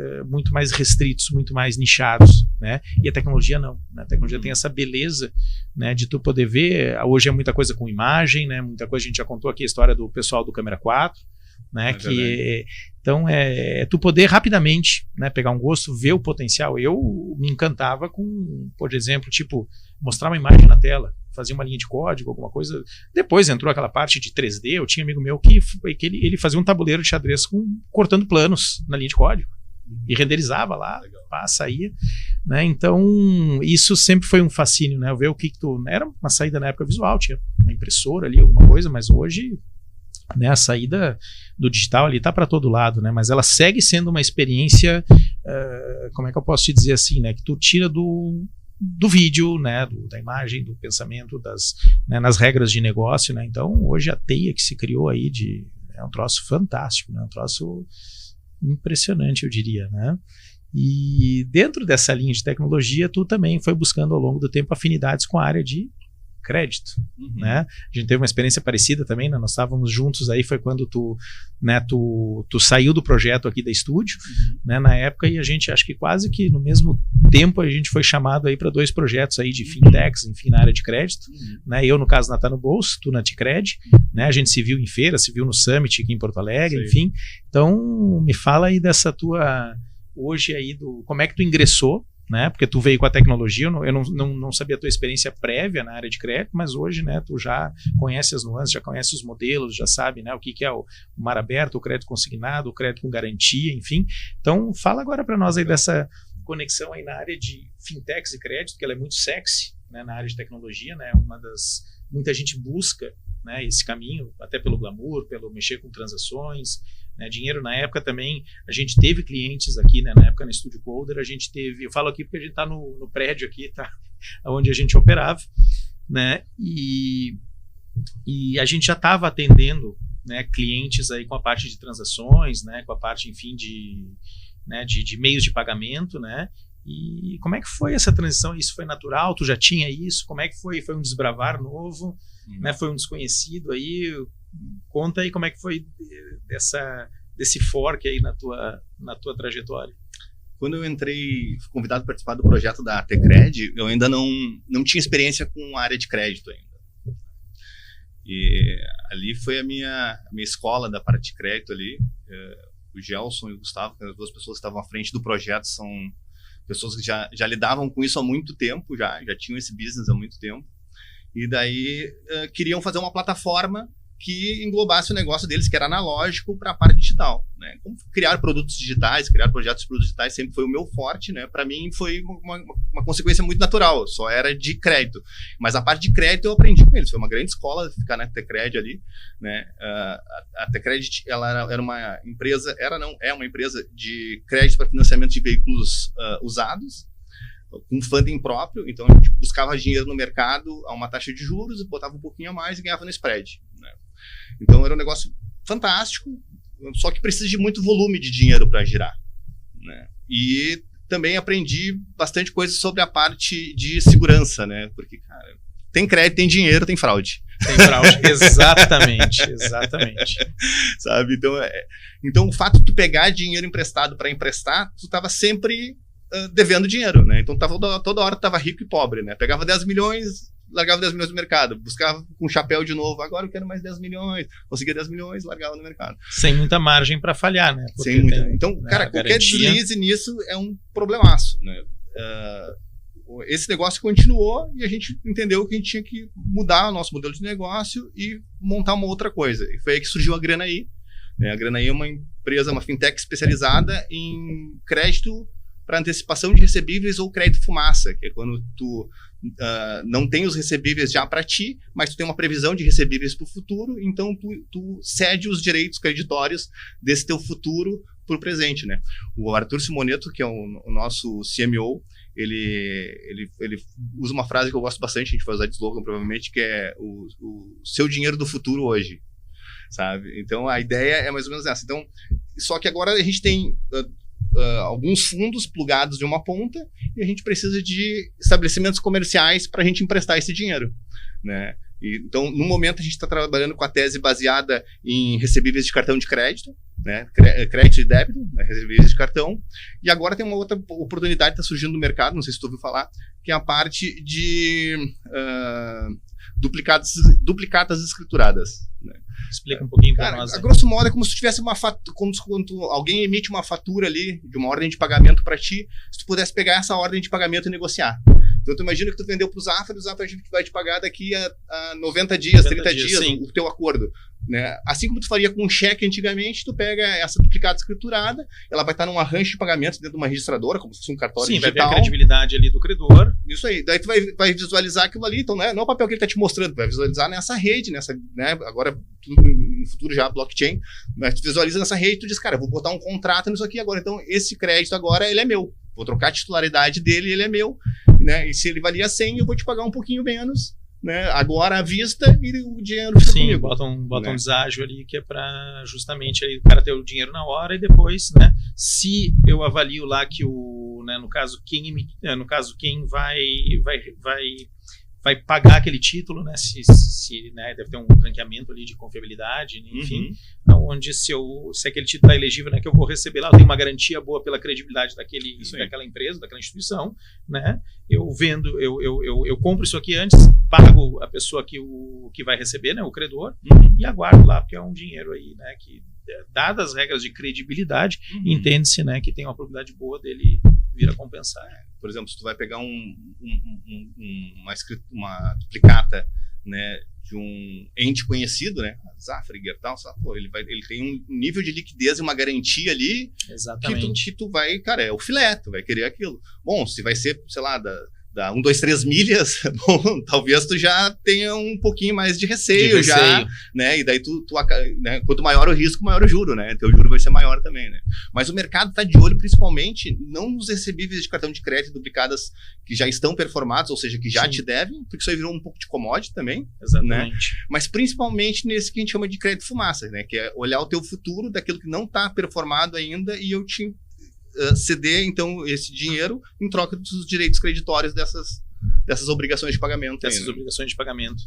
S1: restritos, muito mais nichados, né? E a tecnologia não, né? A tecnologia tem essa beleza, né, de tu poder ver, hoje é muita coisa com imagem, né? Muita coisa, a gente já contou aqui a história do pessoal do Câmera 4, né, então tu poder rapidamente, né, pegar um gosto, ver o potencial. Eu me encantava com, por exemplo, tipo, mostrar uma imagem na tela, fazer uma linha de código, alguma coisa. Depois entrou aquela parte de 3D, eu tinha um amigo meu que ele fazia um tabuleiro de xadrez cortando planos na linha de código. e renderizava lá, saía, né? Então isso sempre foi um fascínio, né? Eu ver o que tu era uma saída na época visual, tinha uma impressora ali, alguma coisa, mas hoje, né, a saída do digital ali tá para todo lado, né? Mas ela segue sendo uma experiência, como é que eu posso te dizer assim, né? Que tu tira do vídeo, né, da imagem, do pensamento, né, nas regras de negócio, né? Então hoje a teia que se criou aí é um troço fantástico, né? Um troço impressionante, eu diria, né? E dentro dessa linha de tecnologia, tu também foi buscando ao longo do tempo afinidades com a área de crédito, né? A gente teve uma experiência parecida também, né? Nós estávamos juntos aí, foi quando tu saiu do projeto aqui da estúdio, né? Na época, e a gente, acho que quase que no mesmo tempo, a gente foi chamado aí para 2 projetos aí de fintechs, enfim, na área de crédito, né? Eu, no caso, na Tá no Bolso, tu na Ticred, né? A gente se viu em feira, se viu no Summit aqui em Porto Alegre, enfim. Então, me fala aí dessa tua, hoje aí, como é que tu ingressou, né? Porque tu veio com a tecnologia, eu não sabia a tua experiência prévia na área de crédito, mas hoje, né, tu já conhece as nuances, já conhece os modelos, já sabe, né, o que é o mar aberto, o crédito consignado, o crédito com garantia, enfim. Então, fala agora para nós aí dessa conexão aí na área de fintechs e crédito, que ela é muito sexy, né, na área de tecnologia, né, muita gente busca, né, esse caminho, até pelo glamour, pelo mexer com transações, né, dinheiro. Na época também, a gente teve clientes aqui, né, na época na Studio Coder, a gente teve, eu falo aqui porque a gente está no prédio aqui, tá, onde a gente operava, né, e a gente já estava atendendo, né, clientes aí com a parte de transações, né, com a parte, enfim, de meios de pagamento, né. E como é que foi essa transição? Isso foi natural? Tu já tinha isso? Como é que foi? Foi um desbravar novo? Né? Foi um desconhecido aí? Conta aí como é que foi desse fork aí na tua trajetória.
S2: Quando eu entrei, fui convidado para participar do projeto da Tecred, eu ainda não tinha experiência com a área de crédito ainda. E ali foi a minha escola da parte de crédito ali. O Gelson e o Gustavo, que as 2 pessoas que estavam à frente do projeto, são pessoas que já lidavam com isso há muito tempo, já tinham esse business há muito tempo. E daí queriam fazer uma plataforma que englobasse o negócio deles, que era analógico, para a parte digital, né? Como criar produtos digitais, criar projetos de produtos digitais sempre foi o meu forte, né? Para mim foi uma consequência muito natural, só era de crédito. Mas a parte de crédito eu aprendi com eles, foi uma grande escola ficar na Tecred ali, né? A Tecred, ela era uma empresa, é uma empresa de crédito para financiamento de veículos usados, com funding próprio. Então a gente buscava dinheiro no mercado a uma taxa de juros, botava um pouquinho a mais e ganhava no spread, né? Então era um negócio fantástico, só que precisa de muito volume de dinheiro para girar, né? E também aprendi bastante coisa sobre a parte de segurança, né? Porque, cara, tem crédito, tem dinheiro, tem fraude.
S1: Tem fraude, exatamente.
S2: Sabe? Então o fato de tu pegar dinheiro emprestado para emprestar, tu estava sempre devendo dinheiro, né? Então toda hora tu tava rico e pobre, né? Pegava 10 milhões, largava 10 milhões no mercado, buscava com chapéu de novo, agora eu quero mais 10 milhões, conseguia 10 milhões, largava no mercado.
S1: Sem muita margem para falhar, né?
S2: Porque sem muita. Então, cara, qualquer deslize nisso é um problemaço, né? Esse negócio continuou e a gente entendeu que a gente tinha que mudar o nosso modelo de negócio e montar uma outra coisa. E foi aí que surgiu a Granaí, né? A Granaí é uma empresa, uma fintech especializada em crédito para antecipação de recebíveis ou crédito fumaça, que é quando tu não tem os recebíveis já para ti, mas tu tem uma previsão de recebíveis para o futuro, então tu cede os direitos creditórios desse teu futuro para o presente, né? O Arthur Simoneto, que é o nosso CMO, ele usa uma frase que eu gosto bastante, a gente vai usar de slogan provavelmente, que é o seu dinheiro do futuro hoje, sabe? Então a ideia é mais ou menos essa. Então, só que agora a gente tem alguns fundos plugados de uma ponta e a gente precisa de estabelecimentos comerciais para a gente emprestar esse dinheiro, né? Então, no momento, a gente está trabalhando com a tese baseada em recebíveis de cartão de crédito, né? Crédito e débito, né? Recebíveis de cartão. E agora tem uma outra oportunidade que está surgindo no mercado, não sei se tu ouviu falar, que é a parte de duplicatas escrituradas, né?
S1: Explica um pouquinho para nós.
S2: A grosso modo é como se tivesse uma fatura, quando alguém emite uma fatura ali de uma ordem de pagamento para ti, se tu pudesse pegar essa ordem de pagamento e negociar. Então tu imagina que tu vendeu para o Zafra, o Zafra vai te pagar daqui a 90 dias, 30 dias o teu acordo. Né? Assim como tu faria com um cheque antigamente, tu pega essa duplicata escriturada, ela vai estar num arranjo de pagamentos dentro de uma registradora, como se fosse um cartório digital. Sim,
S1: vai ver a credibilidade ali do credor.
S2: Isso aí. Daí tu vai visualizar aquilo ali, então não é o papel que ele está te mostrando, vai visualizar nessa rede, né? Agora, no futuro já, blockchain, mas tu visualiza nessa rede e tu diz, cara, eu vou botar um contrato nisso aqui agora, então esse crédito agora, ele é meu. Vou trocar a titularidade dele, ele é meu. Né? E se ele valia 100, eu vou te pagar um pouquinho menos. Né? Agora à vista e o dinheiro fica comigo.
S1: Bota um deságio ali que é para justamente aí, o cara ter o dinheiro na hora e depois, né, se eu avalio lá que né, no caso quem vai pagar aquele título, né, né, deve ter um ranqueamento ali de confiabilidade, enfim, onde se aquele título está elegível, né, que eu vou receber lá, eu tenho uma garantia boa pela credibilidade daquela empresa, daquela instituição, né, eu compro isso aqui antes, pago a pessoa que vai receber, né, o credor, e aguardo lá, porque é um dinheiro aí, né, que, dadas as regras de credibilidade, entende-se, né, que tem uma probabilidade boa dele vir a compensar.
S2: Por exemplo, se tu vai pegar uma duplicata, né, de um ente conhecido, né, Zafra, Gerdau, ele tem um nível de liquidez e uma garantia ali.
S1: Exatamente.
S2: Que tu vai, cara, é o filé, tu vai querer aquilo. Bom, se vai ser, sei lá, da 1, 2, 3 milhas, bom, talvez tu já tenha um pouquinho mais de receio. Já, né? E daí né? Quanto maior o risco, maior o juro, né? Teu juro vai ser maior também, né? Mas o mercado está de olho principalmente não nos recebíveis de cartão de crédito duplicadas que já estão performados, ou seja, que já te devem, porque isso aí virou um pouco de commodity também.
S1: Exatamente.
S2: Né? Mas principalmente nesse que a gente chama de crédito fumaça, né? Que é olhar o teu futuro daquilo que não está performado ainda e eu te ceder, então, esse dinheiro em troca dos direitos creditórios dessas obrigações de pagamento.
S1: Obrigações de pagamento.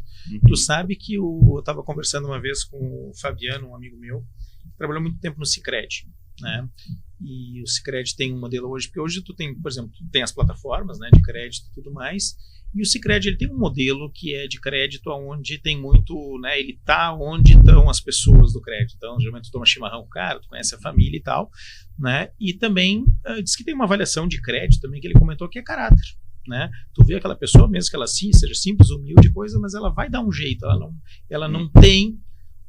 S1: Tu sabe que eu estava conversando uma vez com o Fabiano, um amigo meu, que trabalhou muito tempo no Sicredi, né? E o Sicredi tem um modelo hoje, porque hoje tu tem, por exemplo, as plataformas, né, de crédito e tudo mais, e o Sicredi ele tem um modelo que é de crédito onde tem muito, né, ele tá onde estão as pessoas do crédito. Então, geralmente tu toma chimarrão com o cara, tu conhece a família e tal, né? E também diz que tem uma avaliação de crédito também que ele comentou que é caráter, né? Tu vê aquela pessoa, mesmo que ela seja simples, humilde, coisa, mas ela vai dar um jeito, ela não tem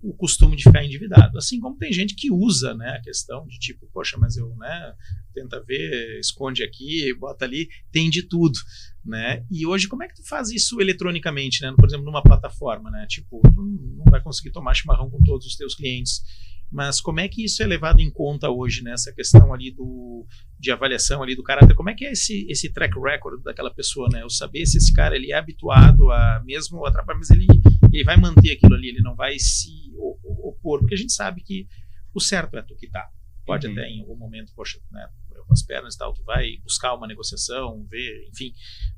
S1: o costume de ficar endividado. Assim como tem gente que usa, né, a questão de tipo, poxa, mas eu, né, tenta ver, esconde aqui, bota ali, tem de tudo, né? E hoje, como é que tu faz isso eletronicamente, né? Por exemplo, numa plataforma, né? Tipo, tu não vai conseguir tomar chimarrão com todos os teus clientes, mas como é que isso é levado em conta hoje, né? Essa questão ali de avaliação ali do caráter, como é que é esse track record daquela pessoa, né? Eu saber se esse cara ele é habituado a mesmo atrapalhar, mas ele vai manter aquilo ali, ele não vai se opor, porque a gente sabe que o certo é tu quitar. Pode até em algum momento, poxa, né, com as pernas e tal, tu vai buscar uma negociação, ver, enfim,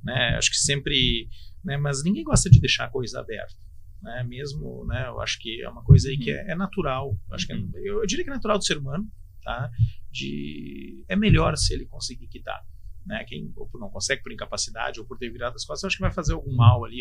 S1: né? Acho que sempre, né? Mas ninguém gosta de deixar a coisa aberta. Né, mesmo, né, eu acho que é uma coisa aí que é natural, acho que eu diria que é natural do ser humano, tá? É melhor se ele conseguir quitar, né? Quem ou não consegue por incapacidade ou por ter virado as costas, eu acho que vai fazer algum mal ali,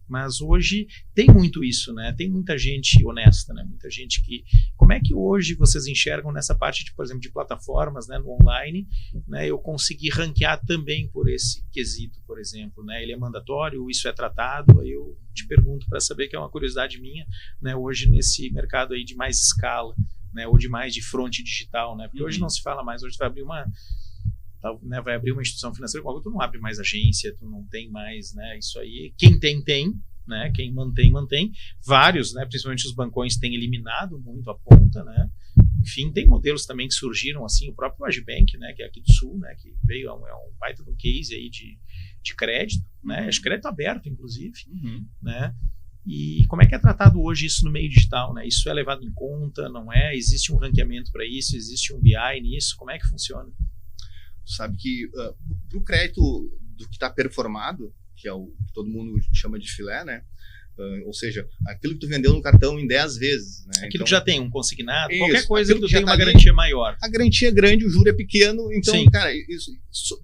S1: mas hoje tem muito isso, né? Tem muita gente honesta, né? Muita gente que, como é que hoje vocês enxergam nessa parte de, por exemplo, de plataformas, né, no online, né, eu consegui ranquear também por esse quesito, por exemplo, né? Ele é mandatório, isso é tratado, aí eu te pergunto para saber, que é uma curiosidade minha, né, hoje nesse mercado aí de mais escala, né, ou de mais de front digital, né? Porque hoje não se fala mais, hoje vai abrir uma instituição financeira, tu não abre mais agência, tu não tem mais, né, isso aí, quem tem, né, quem mantém, vários, né, principalmente os bancões têm eliminado muito a ponta, né, enfim, tem modelos também que surgiram, assim, o próprio Agibank, né, que é aqui do Sul, né, que veio, é um baita de um case aí de crédito, né, de crédito aberto, inclusive, né. E como é que é tratado hoje isso no meio digital, né? Isso é levado em conta, não é? Existe um ranqueamento para isso? Existe um BI nisso? Como é que funciona?
S2: Sabe que para o crédito do que está performado, que é o que todo mundo chama de filé, né? Ou seja, aquilo que tu vendeu no cartão em 10 vezes. Né?
S1: Aquilo
S2: então,
S1: que já tem um consignado,
S2: isso,
S1: qualquer coisa que tu tem uma
S2: ali,
S1: garantia maior.
S2: A garantia é grande, o juro é pequeno, então,
S1: sim,
S2: cara, isso,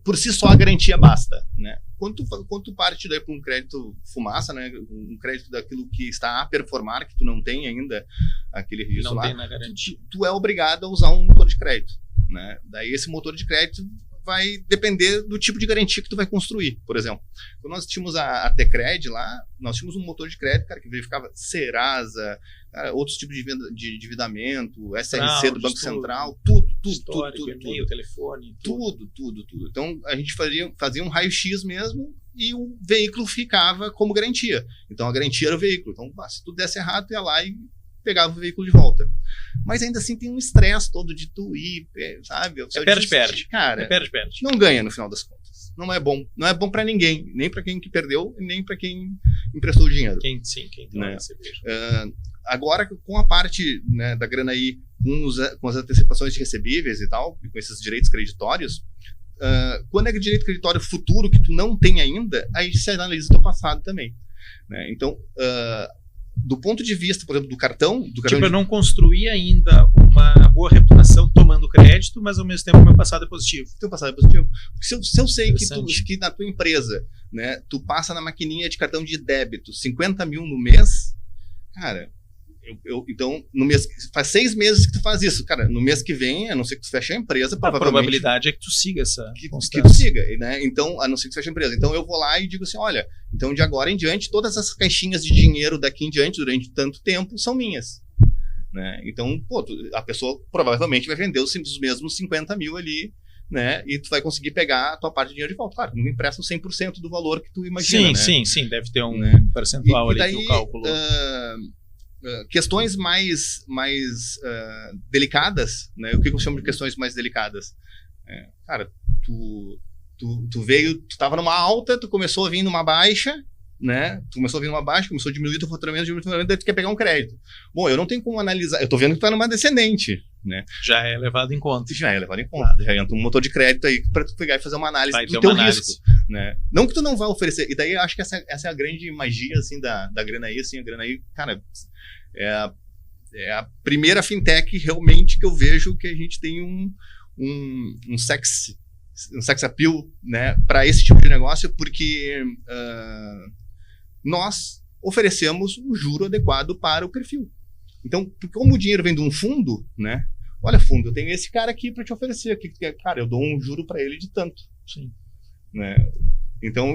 S2: por si só a garantia basta. Né? Quando tu parte daí para um crédito fumaça, né? Um crédito daquilo que está a performar, que tu não tem ainda aquele registro
S1: não
S2: lá,
S1: tem na garantia.
S2: Tu é obrigado a usar um motor de crédito. Né? Daí esse motor de crédito vai depender do tipo de garantia que tu vai construir. Por exemplo, quando nós tínhamos a Tecred lá, nós tínhamos um motor de crédito, cara, que verificava Serasa, cara, outros tipos de endividamento, SRC do Banco Central, tudo,
S1: e-mail, telefone,
S2: tudo. Então, a gente fazia um raio-x mesmo e o veículo ficava como garantia. Então, a garantia era o veículo. Então, se tudo desse errado, tu ia lá e pegava o veículo de volta. Mas ainda assim tem um estresse todo de tu ir, sabe?
S1: Perde.
S2: Cara,
S1: perde.
S2: Não ganha no final das contas. Não é bom. Não é bom para ninguém. Nem para quem que perdeu, nem para quem emprestou o dinheiro.
S1: Quem tem
S2: né? Agora, com a parte, né, da grana aí, com as antecipações de recebíveis e tal, e com esses direitos creditórios, quando é que direito creditório futuro que tu não tem ainda, aí se analisa o teu passado também. Né? Então, do ponto de vista, por exemplo, do cartão...
S1: eu não construí ainda uma boa reputação tomando crédito, mas ao mesmo tempo o meu passado é positivo.
S2: Teu passado é positivo. Porque se eu sei que na tua empresa, né, tu passa na maquininha de cartão de débito 50 mil no mês, cara... Então, no mês, faz 6 meses que tu faz isso. Cara, no mês que vem, a não ser que tu feche a empresa,
S1: a probabilidade é que tu siga essa
S2: constância. Que tu siga, né? Então, a não ser que tu feche a empresa. Então, eu vou lá e digo assim, olha, então de agora em diante, todas essas caixinhas de dinheiro daqui em diante, durante tanto tempo, são minhas. Né? Então, a pessoa provavelmente vai vender os mesmos 50 mil ali, né? E tu vai conseguir pegar a tua parte de dinheiro de volta. Claro, não empresta 100% do valor que tu imagina,
S1: Sim, deve ter um percentual ali que o cálculo...
S2: questões mais delicadas, né? O que eu chamo de questões mais delicadas? Cara, tu tava numa alta, tu começou a vir numa baixa, né? Começou a diminuir teu faturamento, daí tu quer pegar um crédito. Bom, eu não tenho como analisar, eu tô vendo que tu tá numa descendente, né?
S1: Já é levado em conta.
S2: Já entra um motor de crédito aí para tu pegar e fazer uma análise do teu risco, né? Não que tu não vai oferecer, e daí eu acho que essa é a grande magia, assim, da grana aí, assim, a grana aí, cara, é a primeira fintech realmente que eu vejo que a gente tem um sex appeal, né, para esse tipo de negócio, porque nós oferecemos um juro adequado para o perfil. Então, como o dinheiro vem de um fundo, né? Olha, fundo, eu tenho esse cara aqui para te oferecer. Aqui, cara, eu dou um juro para ele de tanto.
S1: Sim.
S2: Né? Então,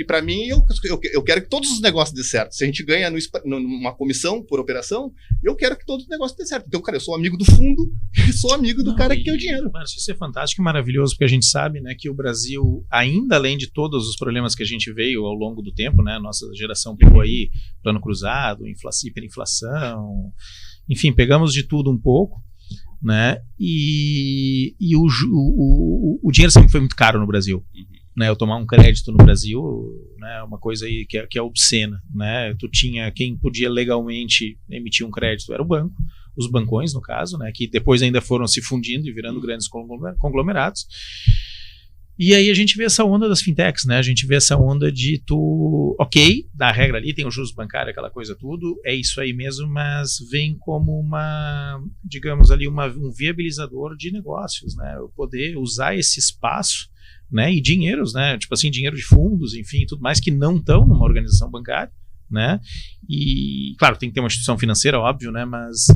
S2: para mim, eu quero que todos os negócios dê certo. Se a gente ganha numa comissão por operação, eu quero que todos os negócios dê certo. Então, cara, eu sou amigo do fundo e sou amigo do cara que quer o dinheiro.
S1: Mano, isso é fantástico e maravilhoso, porque a gente sabe, né, que o Brasil, ainda além de todos os problemas que a gente veio ao longo do tempo, né, nossa geração pegou aí plano cruzado, hiperinflação, enfim, pegamos de tudo um pouco, né, e o dinheiro sempre foi muito caro no Brasil. Né, eu tomar um crédito no Brasil, né, uma coisa aí que é obscena, né? Tu tinha quem podia legalmente emitir um crédito era o banco, os bancões no caso, né, que depois ainda foram se fundindo e virando grandes conglomerados. E aí a gente vê essa onda das fintechs, né? A gente vê essa onda de da regra ali, tem o juros bancário, aquela coisa tudo, é isso aí mesmo, mas vem como digamos ali, um viabilizador de negócios, né? Eu poder usar esse espaço, né, e dinheiros, né, tipo assim, dinheiro de fundos, enfim, tudo mais que não estão numa organização bancária, né, e claro, tem que ter uma instituição financeira, óbvio, né, mas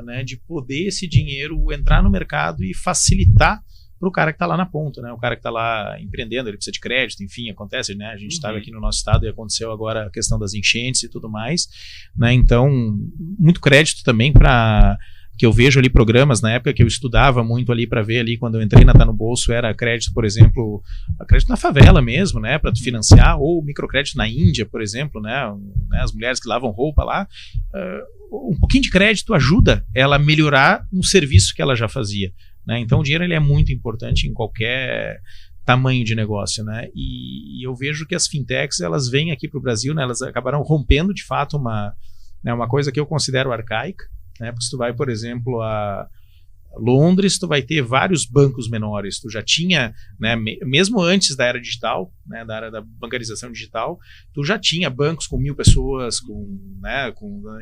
S1: né, de poder esse dinheiro entrar no mercado e facilitar para o cara que está lá na ponta, né, o cara que está lá empreendendo, ele precisa de crédito, enfim, acontece, né, a gente estava aqui no nosso estado e aconteceu agora a questão das enchentes e tudo mais, né, então, muito crédito também para... que eu vejo ali programas, na época que eu estudava muito ali para ver ali, quando eu entrei na Tá no Bolso, era crédito, por exemplo, crédito na favela mesmo, né, para tu financiar, ou microcrédito na Índia, por exemplo, né, as mulheres que lavam roupa lá, um pouquinho de crédito ajuda ela a melhorar um serviço que ela já fazia, né, então o dinheiro ele é muito importante em qualquer tamanho de negócio, né, e eu vejo que as fintechs, elas vêm aqui para o Brasil, né, elas acabaram rompendo de fato uma coisa que eu considero arcaica, né, porque se tu vai, por exemplo, a Londres, tu vai ter vários bancos menores, tu já tinha, né, mesmo antes da era digital, né, da era da bancarização digital, tu já tinha bancos com 1.000 pessoas,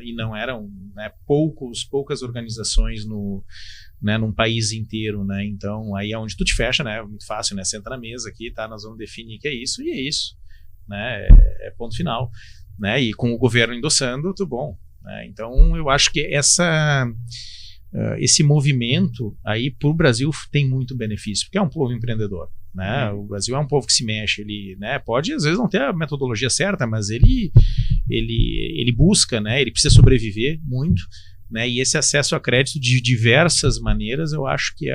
S1: e não eram, né, poucas organizações num país inteiro, né, então aí é onde tu te fecha, né, é muito fácil, né, senta na mesa aqui, tá, nós vamos definir que é isso, e é isso, né, é ponto final, né, e com o governo endossando, tudo bom. Então eu acho que esse movimento aí para o Brasil tem muito benefício, porque é um povo empreendedor, né? O Brasil é um povo que se mexe, ele, né, pode às vezes não ter a metodologia certa, mas ele busca, né? Ele precisa sobreviver muito, né? E esse acesso a crédito de diversas maneiras, eu acho que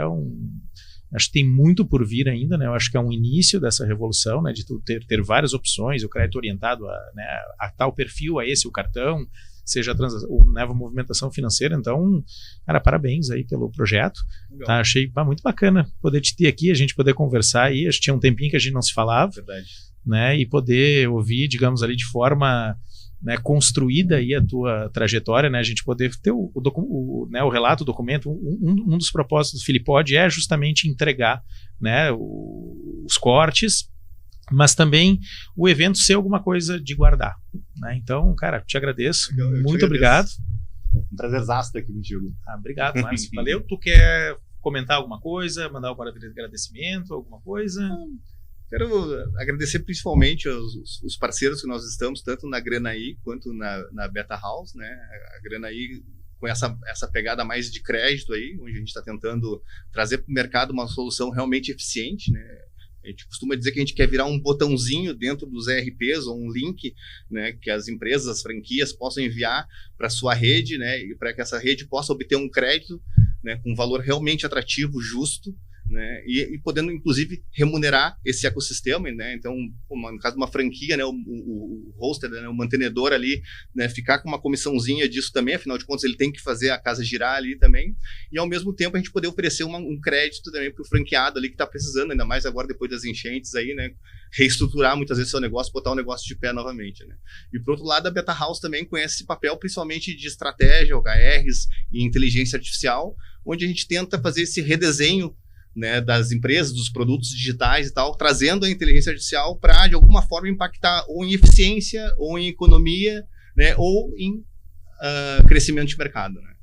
S1: acho que tem muito por vir ainda, né? Eu acho que é um início dessa revolução, né? De tu ter várias opções, o crédito orientado a tal perfil, a esse, o cartão, seja a movimentação financeira. Então, cara, parabéns aí pelo projeto. Tá? Achei muito bacana poder te ter aqui, a gente poder conversar aí. Acho que tinha um tempinho que a gente não se falava. Verdade. Né? E poder ouvir, digamos ali, de forma, né, construída aí a tua trajetória, né? A gente poder ter o relato, o documento. Um dos propósitos do Filipod é justamente entregar, né, os cortes, mas também o evento ser alguma coisa de guardar, né? Então, cara, te agradeço. Muito obrigado.
S2: Um prazerzaço estar aqui contigo.
S1: Obrigado, Márcio. Valeu. Tu quer comentar alguma coisa, mandar algum agradecimento, alguma coisa?
S2: Quero agradecer principalmente os parceiros que nós estamos, tanto na Granaí quanto na Beta House, né? A Granaí com essa pegada mais de crédito aí, onde a gente está tentando trazer para o mercado uma solução realmente eficiente, né? A gente costuma dizer que a gente quer virar um botãozinho dentro dos ERPs ou um link, né, que as empresas, as franquias possam enviar para sua rede, né, e para que essa rede possa obter um crédito, né, com um valor realmente atrativo, justo, né, e podendo inclusive remunerar esse ecossistema, né? Então, no caso de uma franquia, né, o hoster, né, o mantenedor ali, né, ficar com uma comissãozinha disso também, afinal de contas ele tem que fazer a casa girar ali também, e ao mesmo tempo a gente poder oferecer um crédito também para o franqueado ali que está precisando, ainda mais agora depois das enchentes aí, né, reestruturar muitas vezes seu negócio, botar o negócio de pé novamente, né? E por outro lado, a Beta House também conhece esse papel principalmente de estratégia, OKRs e inteligência artificial, onde a gente tenta fazer esse redesenho, né, das empresas, dos produtos digitais e tal, trazendo a inteligência artificial para, de alguma forma, impactar ou em eficiência, ou em economia, né, ou em crescimento de mercado, né?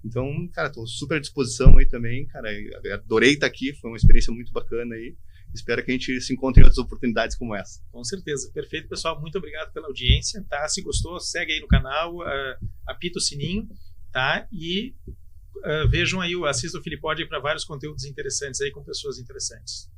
S2: Então, cara, estou super à disposição aí também, cara, adorei estar aqui, foi uma experiência muito bacana aí, espero que a gente se encontre em outras oportunidades como essa.
S1: Com certeza, perfeito, pessoal, muito obrigado pela audiência, tá? Se gostou, segue aí no canal, apita o sininho, tá? E vejam aí, assistam o Filipod para vários conteúdos interessantes aí com pessoas interessantes.